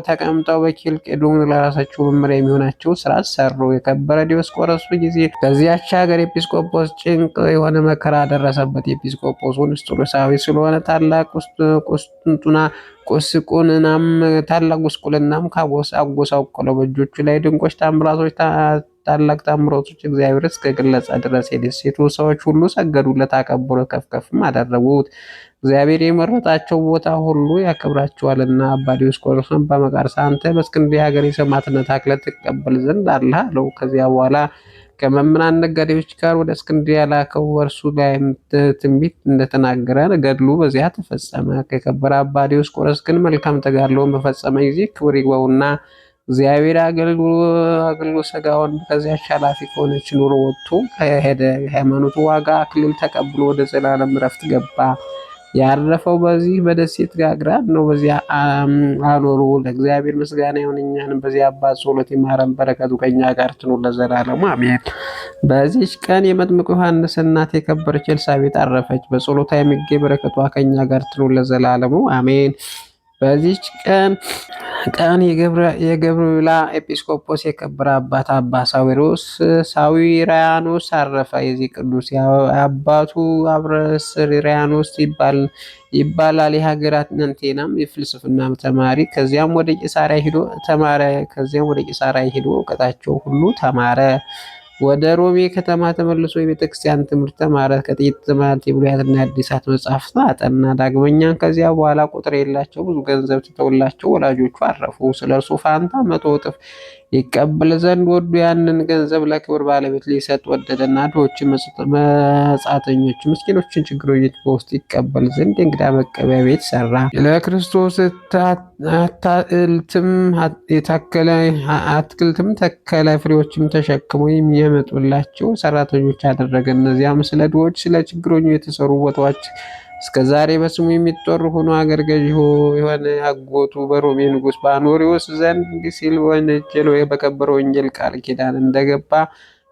ተቀምጠው በኪልቅዶም ለራሳቸው መመሪያ የሚሆናቸው ስራ ሰሩ። የከበረ ዲዮስቆሮስ ጊዜ ከዚያች ሀገር ኤጲስቆጶስ ጭንቅ የሆነ መከራ ደረሰበት። ኤጲስቆጶሱ ንስጥሮሳዊ ስለሆነ ታላቅ ጉስቁልናም አጎሳቆለው። በእጆቹ ላይ ድንቆች ታምራቶች ታላቅ ታምራቶች እግዚአብሔር እስከ ገለጸ ድረስ የደሴቱ ሰዎች ሁሉ ሰገዱለት፣ አከበሩት፣ ከፍከፍም አደረጉት። እግዚአብሔር የመረጣቸው ቦታ ሁሉ ያከብራቸዋልና። አባ ዲዮስቆሮስን በመቃርስ አንተ በእስክንድርያ ሀገር የሰማዕትነት አክሊል ትቀበል ዘንድ አለህ አለው። ከዚያ በኋላ ከመምህራን ነጋዴዎች ጋር ወደ እስክንድርያ ላከው። በእርሱ ላይም ትንቢት እንደተናገረ ገድሉ በዚያ ተፈጸመ። የከበረ አባ ዲዮስቆሮስ ግን መልካም ተጋድሎውን በፈጸመ ጊዜ ክብር ይግባውና እግዚአብሔር አገልግሎ ሥጋውን ከዚያች ኃላፊ ከሆነች ኑሮ ወጥቶ ሄደ። የሃይማኖቱ ዋጋ አክሊል ተቀብሎ ወደ ዘላለም ዕረፍት ገባ። ያረፈው በዚህ በደሴት ጋግራት ነው። በዚያ አኖሩ። ለእግዚአብሔር ምስጋና ይሁን፣ እኛንም በዚህ አባት ጸሎት ይማረን፣ በረከቱ ከኛ ጋር ትኑር ለዘላለሙ አሜን። በዚች ቀን የመጥምቁ ዮሐንስ እናት የከበረች ኤልሳቤጥ አረፈች። በጸሎታ የሚገኝ በረከቷ ከኛ ጋር ትኑር ለዘላለሙ አሜን። በዚች ቀን የገብርላ ኤጲስቆጶስ የከበረ አባት አባ ሳዊራያኖስ አረፈ። የዚህ ቅዱስ አባቱ አብረስሪያኖስ ይባላል። የሀገራት ነንቴናም የፍልስፍና ተማሪ። ከዚያም ወደ ቂሳሪያ ሂዶ እውቀታቸው ሁሉ ተማረ። ወደ ሮሜ ከተማ ተመልሶ የቤተክርስቲያን ትምህርት ተማረ። ከጥቂት ዘመናት የብሉያትና የአዲሳት መጽሐፍት አጠና። ዳግመኛም ከዚያ በኋላ ቁጥር የሌላቸው ብዙ ገንዘብ ትተውላቸው ወላጆቹ አረፉ። ስለ እርሱ ፋንታ 100 እጥፍ ይቀበል ዘንድ ወዶ ያንን ገንዘብ ለክብር ባለቤት ሊሰጥ ወደደና ድሆችን፣ መጻተኞች፣ ምስኪኖችን፣ ችግረኞች በውስጥ ይቀበል ዘንድ የእንግዳ መቀበያ ቤት ሰራ። ለክርስቶስ አትክልትም ተከለ። ፍሬዎችም ተሸክሞ የሚያመጡላቸው ሰራተኞች አደረገ። እነዚያም ስለ ድሆች፣ ስለ ችግረኞች የተሰሩ ቦታዎች እስከ ዛሬ በስሙ የሚጠሩ ሆኖ አገር ገዥ የሆነ አጎቱ በሮሜ ንጉሥ በአኖሪዎስ ዘንድ እንዲህ ሲል ወነጀለው። በከበረ ወንጌል ቃል ኪዳን እንደገባ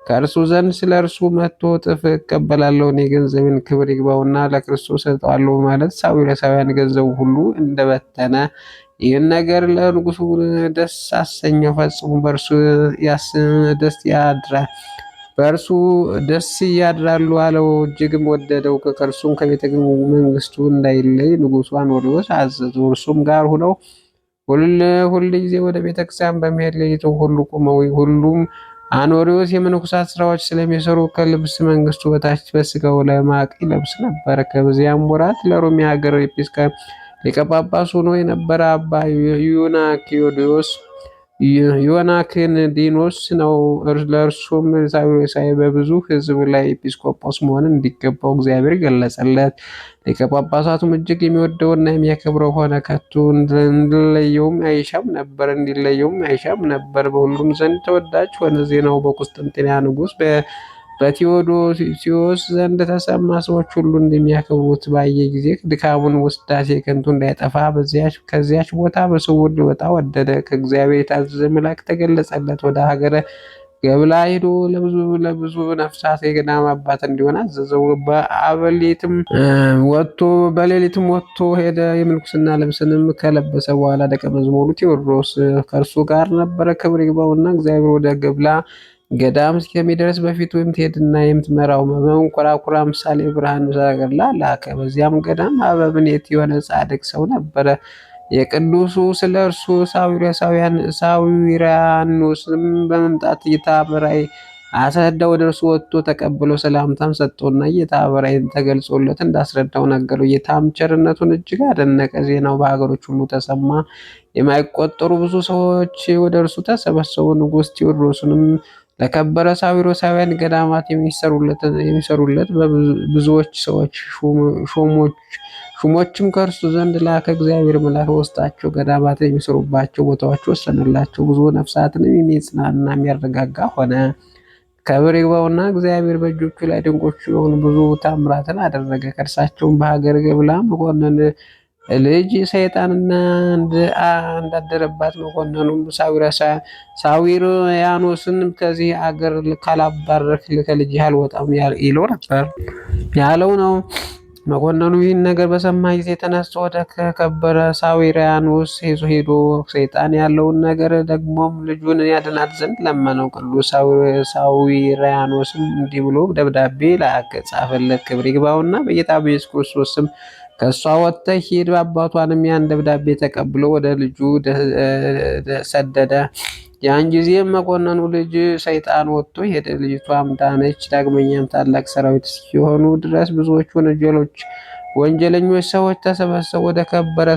ከእርሱ ዘንድ ስለ እርሱ 100 እጥፍ እቀበላለሁ፣ እኔ ገንዘብን ክብር ይግባውና ለክርስቶስ እሰጠዋለሁ ማለት ሳዊረሳውያን ገንዘቡ ሁሉ እንደበተነ ይህን ነገር ለንጉሱ ደስ አሰኘው። ፈጽሞ በእርሱ ደስ ያድራሉ አለው። እጅግም ወደደው። ከእርሱም ከቤተ መንግስቱ እንዳይለይ ንጉሱ አኖሪዎስ አዘዘው። እርሱም ጋር ሁነው ሁል ጊዜ ወደ ቤተክርስቲያን በመሄድ ሌሊቱ ሁሉ ቆመው ሁሉም አኖሪዎስ የመነኮሳት ስራዎች ስለሚሰሩ ከልብስ መንግስቱ በታች በስጋው ላይ ማቅ ይለብስ ነበር። ከዚያም ወራት ለሮሚ ሀገር ሊቀ ጳጳስ ሆኖ የነበረ አባ ዮናክንዲኖስ ነው። ለእርሱም ሳዊሮሳዊ በብዙ ሕዝብ ላይ ኤጲስቆጶስ መሆን እንዲገባው እግዚአብሔር ገለጸለት። ሊቀ ጳጳሳቱም እጅግ የሚወደውና የሚያከብረው ሆነ። ከቶ እንዲለየውም አይሻም ነበር። በሁሉም ዘንድ ተወዳጅ ሆነ። ዜናው በቁስጥንጥንያ ንጉሥ በቴዎዶሲዎስ ዘንድ ተሰማ። ሰዎች ሁሉ እንደሚያከብሩት ባየ ጊዜ ድካሙን ውዳሴ ከንቱ እንዳይጠፋ ከዚያች ቦታ በስውር ሊወጣ ወደደ። ከእግዚአብሔር የታዘዘ መልአክ ተገለጸለት። ወደ ሀገረ ገብላ ሄዶ ለብዙ ነፍሳት የገዳም አባት እንዲሆን አዘዘው። በሌሊትም ወጥቶ ሄደ። የምንኩስና ልብስንም ከለበሰ በኋላ ደቀ መዝሙሩ ቴዎድሮስ ከእርሱ ጋር ነበረ። ክብር ይግባውና እግዚአብሔር ወደ ገብላ ገዳም እስከሚደርስ በፊት ትሄድና የምትመራው በመንኮራኩር አምሳሌ ብርሃን ሰረገላ ላከ። በዚያም ገዳም አበምኔት የሆነ ጻድቅ ሰው ነበረ። የቅዱሱ ስለ እርሱ ሳዊራኖስም በመምጣት ጌታ በራእይ አስረዳ። ወደ እርሱ ወጥቶ ተቀብሎ ሰላምታም ሰጠውና ጌታ በራእይ ተገልጾለት እንዳስረዳው ነገረው። ጌታም ቸርነቱን እጅግ አደነቀ። ዜናው በሀገሮች ሁሉ ተሰማ። የማይቆጠሩ ብዙ ሰዎች ወደ እርሱ ተሰበሰቡ። ንጉሥ ቴዎድሮስንም ለከበረ ሳዊሮሳውያን ገዳማት የሚሰሩለት ብዙዎች ሰዎች ሹሞችም ከእርሱ ዘንድ ላከ። እግዚአብሔር መልአክ በውስጣቸው ገዳማት የሚሰሩባቸው ቦታዎች ወሰነላቸው። ብዙ ነፍሳትንም የሚጽናና የሚያረጋጋ ሆነ። ክብር ይግባውና እግዚአብሔር በእጆቹ ላይ ድንቆች የሆኑ ብዙ ታምራትን አደረገ። ከእርሳቸውም በሀገር ገብላ መኮንን ልጅ ሰይጣንና እንዳደረባት መኮንኑም ሳዊሮያኖስን ከዚህ አገር ካላባረክ ከልጅህ አልወጣም ይለው ነበር ያለው ነው። መኮንኑ ይህን ነገር በሰማ ጊዜ ተነስቶ ወደ ከከበረ ሳዊሪያኖስ ይዞ ሄዶ ሰይጣን ያለውን ነገር ደግሞም ልጁን ያድናት ዘንድ ለመነው። ቅዱስ ሳዊሪያኖስም እንዲህ ብሎ ደብዳቤ ላከ፣ ጻፈለት። ክብር ይግባውና በጌታ በኢየሱስ ክርስቶስ ስም ከእሷ ወጥተህ ሂድ። አባቷንም ያን ደብዳቤ ተቀብሎ ወደ ልጁ ሰደደ። ያን ጊዜም መኮንኑ ልጅ ሰይጣን ወጥቶ ሄደ። ልጅቷም ዳነች። ዳግመኛም ታላቅ ሰራዊት እስኪሆኑ ድረስ ብዙዎች ወንጀለኞች ሰዎች ተሰበሰቡ። ወደ ከበረ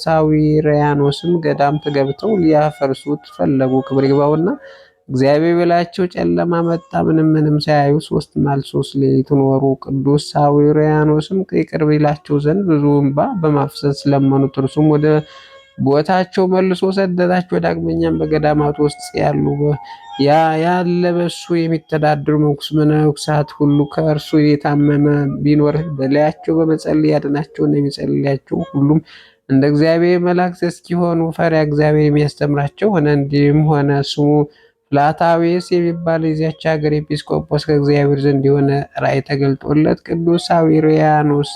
ሳዊሪያኖስም ገዳም ገብተው ሊያፈርሱት ፈለጉ። ክብር ይግባውና እግዚአብሔር በላያቸው ጨለማ መጣ። ምንም ሳያዩ 3 መዓልት 3 ሌሊት ኖሩ። ቅዱስ ሳዊሪያኖስም ይቅር ይላቸው ዘንድ ብዙ እንባ በማፍሰስ ለመኑት። እርሱም ወደ ቦታቸው መልሶ ሰደዳቸው። ዳግመኛም በገዳማት ውስጥ ያለ በሱ የሚተዳደሩ መነኮሳት ሁሉ ከእርሱ የታመመ ቢኖር በላያቸው በመጸለይ ያድናቸውና የሚጸልያቸው ሁሉም እንደ እግዚአብሔር መላእክት እስኪሆኑ ፈሪሃ እግዚአብሔር የሚያስተምራቸው ሆነ። እንዲህም ሆነ። ስሙ ፍላታዌስ የሚባል የዚያች ሀገር ኤጲስቆጶስ ከእግዚአብሔር ዘንድ የሆነ ራእይ ተገልጦለት ቅዱስ ሳዊሪያኖስ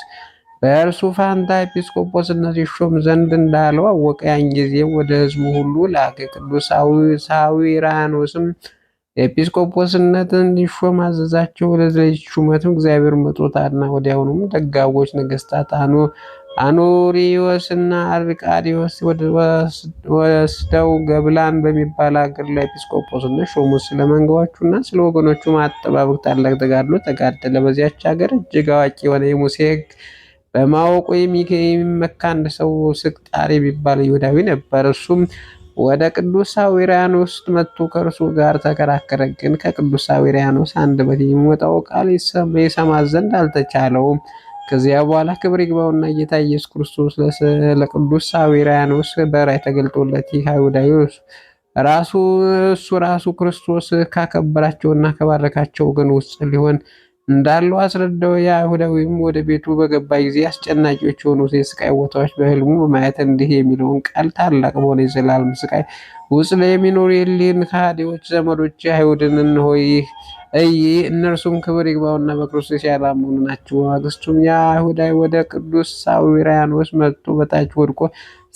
በእርሱ ፋንታ ኤጲስቆጶስነት ይሾም ዘንድ እንዳለው አወቀ። ያን ጊዜም ወደ ሕዝቡ ሁሉ ላከ። ቅዱስ ሳዊሪያኖስም ኤጲስቆጶስነትን እንዲሾም አዘዛቸው። ለዚህ ሹመትም እግዚአብሔር መርጦታልና። ወዲያውኑም ደጋጎች ነገስታት አኖሪዎስ እና አርቃዲዎስ ወስደው ገብላን በሚባል ሀገር ላይ ኤጲስቆጶስነት ሾሙት። ስለ መንጋዎቹና ስለ ወገኖቹ ማጠባበቅ ታላቅ ተጋድሎ ተጋደለ። በዚያች ሀገር እጅግ አዋቂ የሆነ የሙሴ ሕግ በማወቁ የሚመካ አንድ ሰው ስቅጣር የሚባል ይሁዳዊ ነበር። እሱም ወደ ቅዱስ ሳዊሪያኖስ መጥቶ ከእርሱ ጋር ተከራከረ። ግን ከቅዱስ ሳዊሪያኖስ አንደበት የሚወጣው ቃል ይሰማ ዘንድ አልተቻለውም። ከዚያ በኋላ ክብር ይግባውና ጌታ ኢየሱስ ክርስቶስ ለቅዱስ ሳዊሪያኖስ በራእይ ተገልጦለት ይህ አይሁዳዊ እሱ ራሱ ክርስቶስ ካከበራቸውና ከባረካቸው ወገን ውስጥ ሊሆን እንዳለው አስረዳው። የአይሁዳዊም ወደ ቤቱ በገባ ጊዜ አስጨናቂዎች የሆኑ የስቃይ ቦታዎች በህልሙ በማየት እንዲህ የሚለውን ቃል ታላቅ በሆነ የዘላለም ስቃይ ውስጥ ለሚኖሩ የእሊህን ከሃዲዎች ዘመዶች አይሁድን እንሆይ እነርሱም ክብር ይግባውና በክርስቶስ ያላመኑ ናቸው። ማግስቱም ያ አይሁዳዊ ወደ ቅዱስ ሳዊሪያኖስ መጥቶ በታች ወድቆ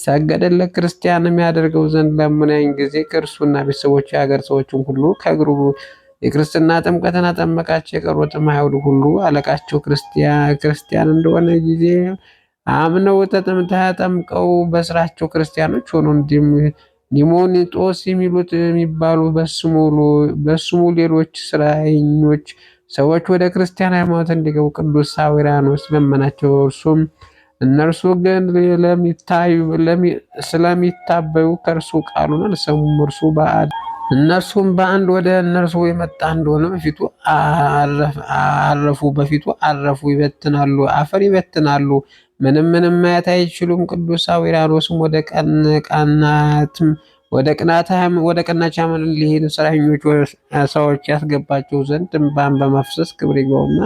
ሰገደለት። ክርስቲያንም ያደርገው ዘንድ ለምነኝ ጊዜ ከእርሱና ቤተሰቦች የሀገር ሰዎችን ሁሉ ከእግሩ የክርስትና ጥምቀትን አጠመቃቸው። የቀሩትም አይሁድ ሁሉ አለቃቸው ክርስቲያን እንደሆነ ጊዜ አምነው ተጠምቀው በስራቸው ክርስቲያኖች ሆኑ። ዲሞኒጦስ የሚባሉ በስሙ ሌሎች ስራኞች ሰዎች ወደ ክርስቲያን ሃይማኖት እንዲገቡ ቅዱስ ሳዊሪያኖስ ለመናቸው። እነርሱ ግን ስለሚታበዩ ከእርሱ ቃሉን አልሰሙም። እነርሱም በአንድ ወደ እነርሱ የመጣ እንደሆነ በፊቱ አረፉ፣ አፈር ይበትናሉ፣ ምንም ማየት አይችሉም። ቅዱስ ሳዊሪያኖስም ወደ ቀናች ሃይማኖት ሊሄዱ ስራኞች ሰዎች ያስገባቸው ዘንድ እንባን በማፍሰስ ክብር ይግባውና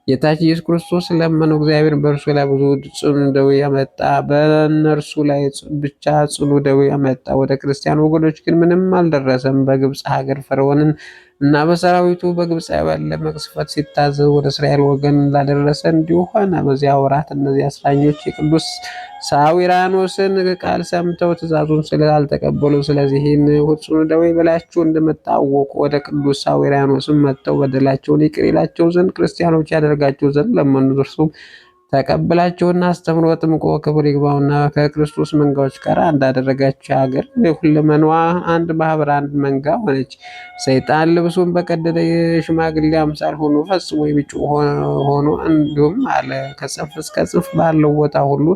ጌታችን ኢየሱስ ክርስቶስ ለመነው። እግዚአብሔር በእርሱ ላይ ብዙ ጽኑ ደዌ ያመጣ፣ በእነርሱ ላይ ብቻ ጽኑ ደዌ ያመጣ። ወደ ክርስቲያን ወገኖች ግን ምንም አልደረሰም። በግብፅ ሀገር ፈርዖንን እና በሰራዊቱ በግብፃውያን ለመቅሰፍት ሲታዘዝ ወደ እስራኤል ወገን ላደረሰ እንዲሁ ሆነ። በዚያ ወራት እነዚያ እስረኞች የቅዱስ ሳዊሪያኖስን ቃል ሰምተው ትእዛዙን ስላልተቀበሉ ስለዚህን ጽኑ ደዌ በላያቸው እንደመጣ አወቁ። ወደ ቅዱስ ሳዊሪያኖስም መጥተው በደላቸውን ይቅር ይላቸው ዘንድ ክርስቲያኖች ያደርጋቸው ዘንድ ለመኑት። እርሱም ተቀበላቸውና አስተምሮ አጥምቆ ክብር ይግባውና ከክርስቶስ መንጋዎች ጋር አንድ አደረጋቸው። ሀገር ሁለመናዋ አንድ ማህበር አንድ መንጋ ሆነች። ሰይጣን ልብሱን በቀደደ የሽማግሌ አምሳል ሆኖ ፈጽሞ የሚጮህ ሆኖ እንዲሁም አለ። ከጽንፍ እስከ ጽንፍ ባለው ቦታ ሁሉ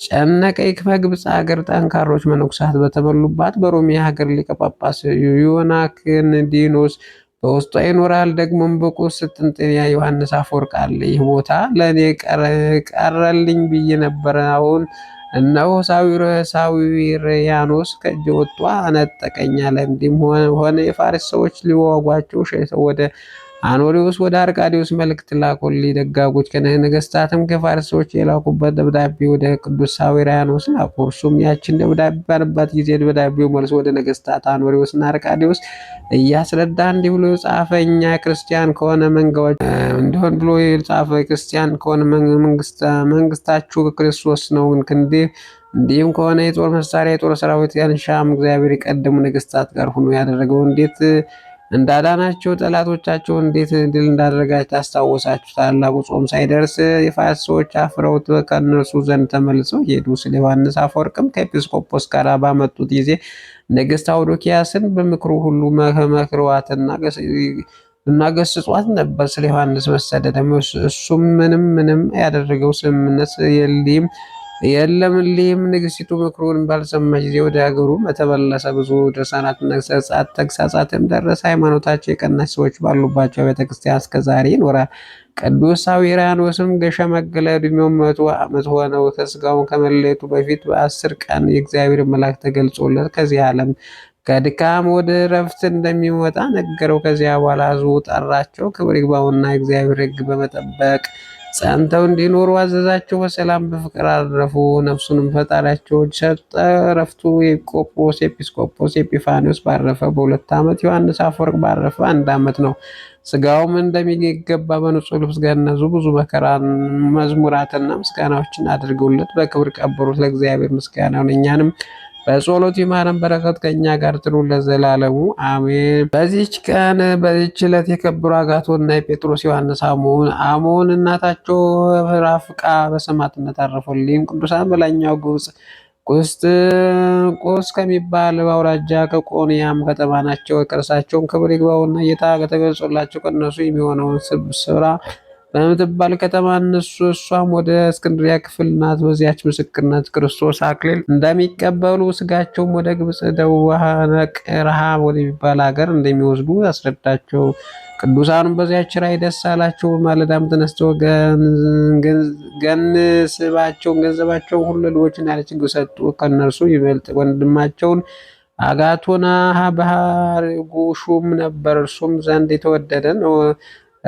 ጨነቀኝ። በግብፅ ሀገር ጠንካሮች መነኮሳት በተሞሉባት በሮሜ ሀገር ሊቀ ጳጳስ ዮናክንዲኖስ በውስጧ ይኖራል። ደግሞም በቁስጥንጥንያ ዮሐንስ አፈወርቅ አለ። ይህ ቦታ ለእኔ ቀረልኝ ብዬ ነበረ። አሁን እነሆ ሳዊሪያኖስ ከእጄ ወጥቶ አነጠቀኝ አለ። እንዲህም ሆነ የፋርስ ሰዎች ሊዋጓቸው ሸሽተው ወደ አኖሪዎስ ወደ አርቃዲዎስ መልእክት ላኩልኝ። ደጋጎች ነገስታትም ከፋርስ ሰዎች የላኩበት ደብዳቤ ወደ ቅዱስ ሳዊራኖስ ላኩ። እርሱም ያችን ደብዳቤ ባነባት ጊዜ ደብዳቤው መልሶ ወደ ነገስታት አኖሪዎስና አርቃዲዎስ እያስረዳ እንዲህ ብሎ ጻፈ። እኛ ክርስቲያን ከሆነ መንጋዎች እንዲሆን ብሎ የጻፈ ክርስቲያን ከሆነ መንግስታችሁ ክርስቶስ ነው። እንዲህም ከሆነ የጦር መሳሪያ የጦር ሰራዊት ያንሻም እግዚአብሔር የቀደሙ ነገስታት ጋር ሆኖ ያደረገው እንዴት እንዳዳናቸው ጠላቶቻቸው እንዴት ድል እንዳደረጋቸው አስታወሳችሁ። ታላቁ ጾም ሳይደርስ የፋርስ ሰዎች አፍረውት ከእነርሱ ዘንድ ተመልሰው ሄዱ። ስለ ዮሐንስ አፈወርቅም ከኤጲስቆጶስ ጋር ባመጡት ጊዜ ንግስት አውዶኪያስን በምክሩ ሁሉ መክረዋትና ገስጿት ነበር። ስለ ዮሐንስ መሰደድም እሱም ምንም ያደረገው ስምምነት የለም። ሊም ንግስቲቱ ምክሩን ባልሰማች ጊዜ ወደ ሀገሩ ተመለሰ። ብዙ ድርሳናትና ተግሳጻትም ደረሰ። ሃይማኖታቸው የቀናች ሰዎች ባሉባቸው ቤተክርስቲያን እስከዛሬ ይኖራል። ቅዱስ ሳዊራኖስም ገሸመገለ። ዕድሜው 100 ዓመት ሆነው። ከስጋውን ከመለየቱ በፊት በ10 ቀን የእግዚአብሔር መልአክ ተገልጾለት ከዚህ ዓለም ከድካም ወደ ረፍት እንደሚወጣ ነገረው። ከዚያ በኋላ ሕዝቡ ጠራቸው። ክብር ይግባውና የእግዚአብሔር ሕግ በመጠበቅ ጸንተው እንዲኖሩ አዘዛቸው። በሰላም በፍቅር አረፉ። ነፍሱንም ፈጣሪያቸው ሰጠ። ረፍቱ ኤጲስቆጶስ ኤጲፋኒዎስ ባረፈ በ2 ዓመት፣ ዮሐንስ አፈወርቅ ባረፈ 1 ዓመት ነው። ስጋውም እንደሚገባ በንጹሕ ልብስ ገነዙ። ብዙ መከራን መዝሙራትና ምስጋናዎችን አድርገውለት በክብር ቀበሩት። ለእግዚአብሔር ምስጋናውን እኛንም በጸሎት ይማረን፣ በረከት ከእኛ ጋር ትኑር ለዘላለሙ አሜን። በዚች ዕለት የከበሩ አጋቶንና የጴጥሮስ ዮሐንስ አሞን እናታቸው ራፍቃ በሰማዕትነት አረፉልኝ። ቅዱሳን በላይኛው ግብጽ ቁስጥንቁስ ከሚባል አውራጃ ከቆንያም ከተማ ናቸው። ከእርሳቸውም ክብር ይግባውና ጌታ ከተገልጾላቸው ከእነሱ የሚሆነውን ስብስራ በምትባል ከተማ እሷም ወደ እስክንድሪያ ክፍል ናት። በዚያች ምስክርነት ክርስቶስ አክሊል እንደሚቀበሉ ስጋቸውም ወደ ግብፅ ደቡብ ረሃ ወደሚባል ሀገር እንደሚወስዱ አስረዳቸው። ቅዱሳኑም በዚያች ራእይ ደስ አላቸው። በማለዳም ተነስተው ገንዘባቸውን ሁሉ ለድሆችና ለችግር ሰጡ። ከእነርሱ ይበልጥ ወንድማቸውን አጋቶና ባህርጉ ሹም ነበር። እርሱም ዘንድ የተወደደ ነው።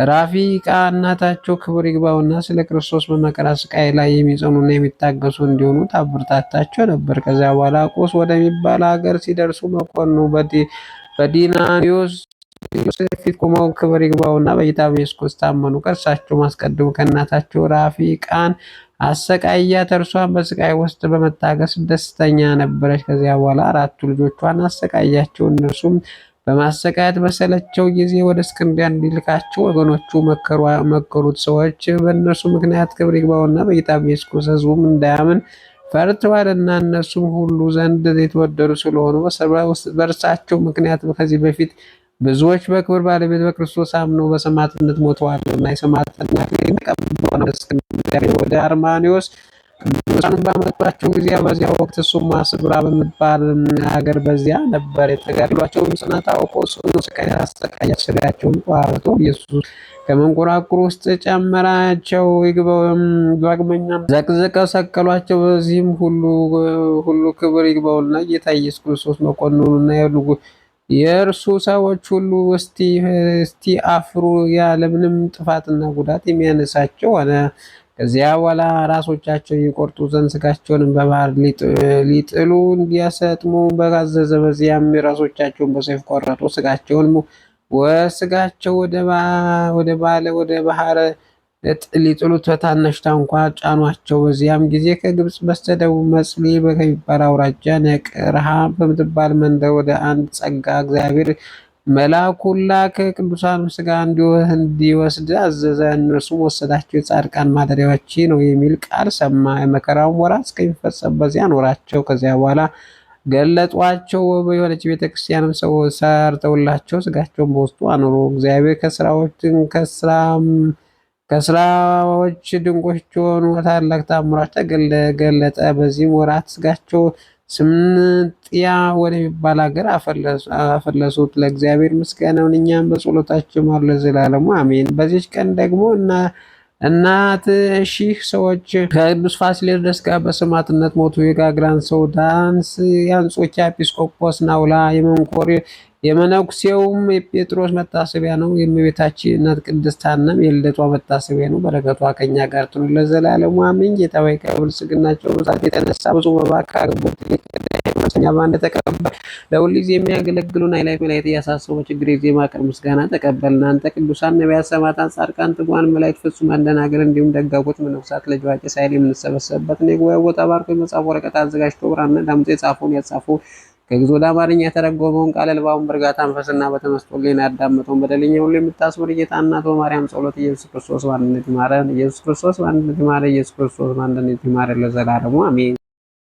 ራፊቃ እናታቸው ክብር ይግባውና ስለ ክርስቶስ በመከራ ስቃይ ላይ የሚጸኑና የሚታገሱ እንዲሆኑ ታበረታታቸው ነበር። ከዚያ በኋላ ቆስ ወደሚባል ሀገር ሲደርሱ መኮንኑ በዲናሪዮስ ፊት ቆመው ክብር ይግባውና በጌታ በኢየሱስ ክርስቶስ ታመኑ። ከእርሳቸው አስቀድሞ ከእናታቸው ራፊቃን አሰቃያት። እርሷን በስቃይ ውስጥ በመታገስ ደስተኛ ነበረች። ከዚያ በኋላ 4 ልጆቿን አሰቃያቸው። እነርሱም በማሰቃየት በሰለቸው ጊዜ ወደ እስክንድርያ እንዲልካቸው ወገኖቹ መከሩት። ሰዎች በእነርሱ ምክንያት ክብር ይግባውና በጌታ በኢየሱስ ክርስቶስ ሕዝቡም እንዳያምን ፈርተዋልና እነርሱም ሁሉ ዘንድ የተወደዱ ስለሆኑ በእርሳቸው ምክንያት ከዚህ በፊት ብዙዎች በክብር ባለቤት በክርስቶስ አምነው በሰማዕትነት ሞተዋልና የሰማዕትነት አክሊል ተቀብለው ወደ እስክንድርያ ወደ አርማኒዎስ ቅዱሳኑን ባመጧቸው ጊዜ በዚያ ወቅት እሱም አስብራ በምትባል ሀገር በዚያ ነበር። የተጋድሏቸውን ጽናት አውቆ ጽኑ ስቃይ አሰቃያቸው። ስጋቸውን ቆራርጦ ኢየሱስ ከመንኮራኩር ውስጥ ጨመራቸው። ዳግመኛም ዘቅዝቀው ሰቀሏቸው። በዚህም ሁሉ ክብር ይግባውና ጌታ ኢየሱስ ክርስቶስ መኮንኑና የእርሱ ሰዎች ሁሉ እስቲ አፍሩ ያለምንም ጥፋትና ጉዳት የሚያነሳቸው ሆነ። ከዚያ በኋላ ራሶቻቸው ይቆርጡ ዘንድ ስጋቸውንም በባህር ሊጥሉ እንዲያሰጥሙ በጋዘዘ። በዚያም ራሶቻቸውን በሰይፍ ቆረጡ። ስጋቸው ወደ ባህር ሊጥሉት በታናሽ ታንኳ ጫኗቸው። በዚያም ጊዜ ከግብፅ በስተደቡብ መጽሊ ከሚባል አውራጃ ነቅርሃ በምትባል መንደር ወደ አንድ ጸጋ እግዚአብሔር መልአኩን ላከ። ቅዱሳን ስጋ እንዲወስድ አዘዘ። እነርሱም ወሰዳቸው። የጻድቃን ማደሪያዎች ነው የሚል ቃል ሰማ። የመከራውን ወራት እስከሚፈጸም በዚያ ኖራቸው። ከዚያ በኋላ ገለጧቸው። የሆነች ቤተክርስቲያንም ሰው ሰርተውላቸው ስጋቸውን በውስጡ አኖሩ። እግዚአብሔር ከስራዎች ድንቆች የሆኑ ታላቅ ታምራት ተገለጠ። በዚህም ወራት ስጋቸው ስምንጥያ ወደሚባል ሀገር አፈለሱት። ለእግዚአብሔር ምስጋናውን እኛም በጸሎታቸው ማር ለዘላለሙ አሜን። በዚች ቀን ደግሞ እናት ሺህ ሰዎች ከቅዱስ ፋሲለደስ ጋር በሰማዕትነት ሞቱ። የጋግራን ሰው ዳንስ፣ የአንጾኪያ ኤጲስቆጶስ ናውላ፣ የመነኩሴውም የጴጥሮስ መታሰቢያ ነው። የእመቤታችን እናት ቅድስት ሐናም የልደቷ መታሰቢያ ነው። በረከቷ ከኛ ጋር ትኑር ለዘላለሙ አሜን። ጌታ ሆይ ከብልጽግናቸው ብዛት የተነሳ ብዙ መባ ካገቡት እኛ በአንድ ተቀበል። ለሁል ጊዜ የሚያገለግሉን ኃይላት መላእክት እያሳሰቡ ችግር ጊዜ ማቅረብ ምስጋና ተቀበል። እናንተ ቅዱሳን ነቢያት፣ ሰማዕታት፣ ጻድቃን፣ ትጉሃን መላእክት፣ ፍጹማን ደናግል እንዲሁም ደጋጎች መነኮሳት ልጅ አዋቂ ሳይል የምንሰበሰብበትን የጉባኤ ቦታ ባርኮ የመጽሐፍ ወረቀት አዘጋጅቶ ብራና ዳምጦ የጻፈውን ያጻፈው ከግዕዝ ወደ አማርኛ የተረጎመውን ቃለ ልባውን በእርጋታ መንፈስና በተመስጦ ሕሊና ያዳመጠውን በደለኛ ሁሉ የምታስምር ጌታ እናቱ በማርያም ጸሎት ኢየሱስ ክርስቶስ በአንድነት ይማረን። ኢየሱስ ክርስቶስ በአንድነት ይማረን። ኢየሱስ ክርስቶስ በአንድነት ይማረን ለዘላለሙ አሜን።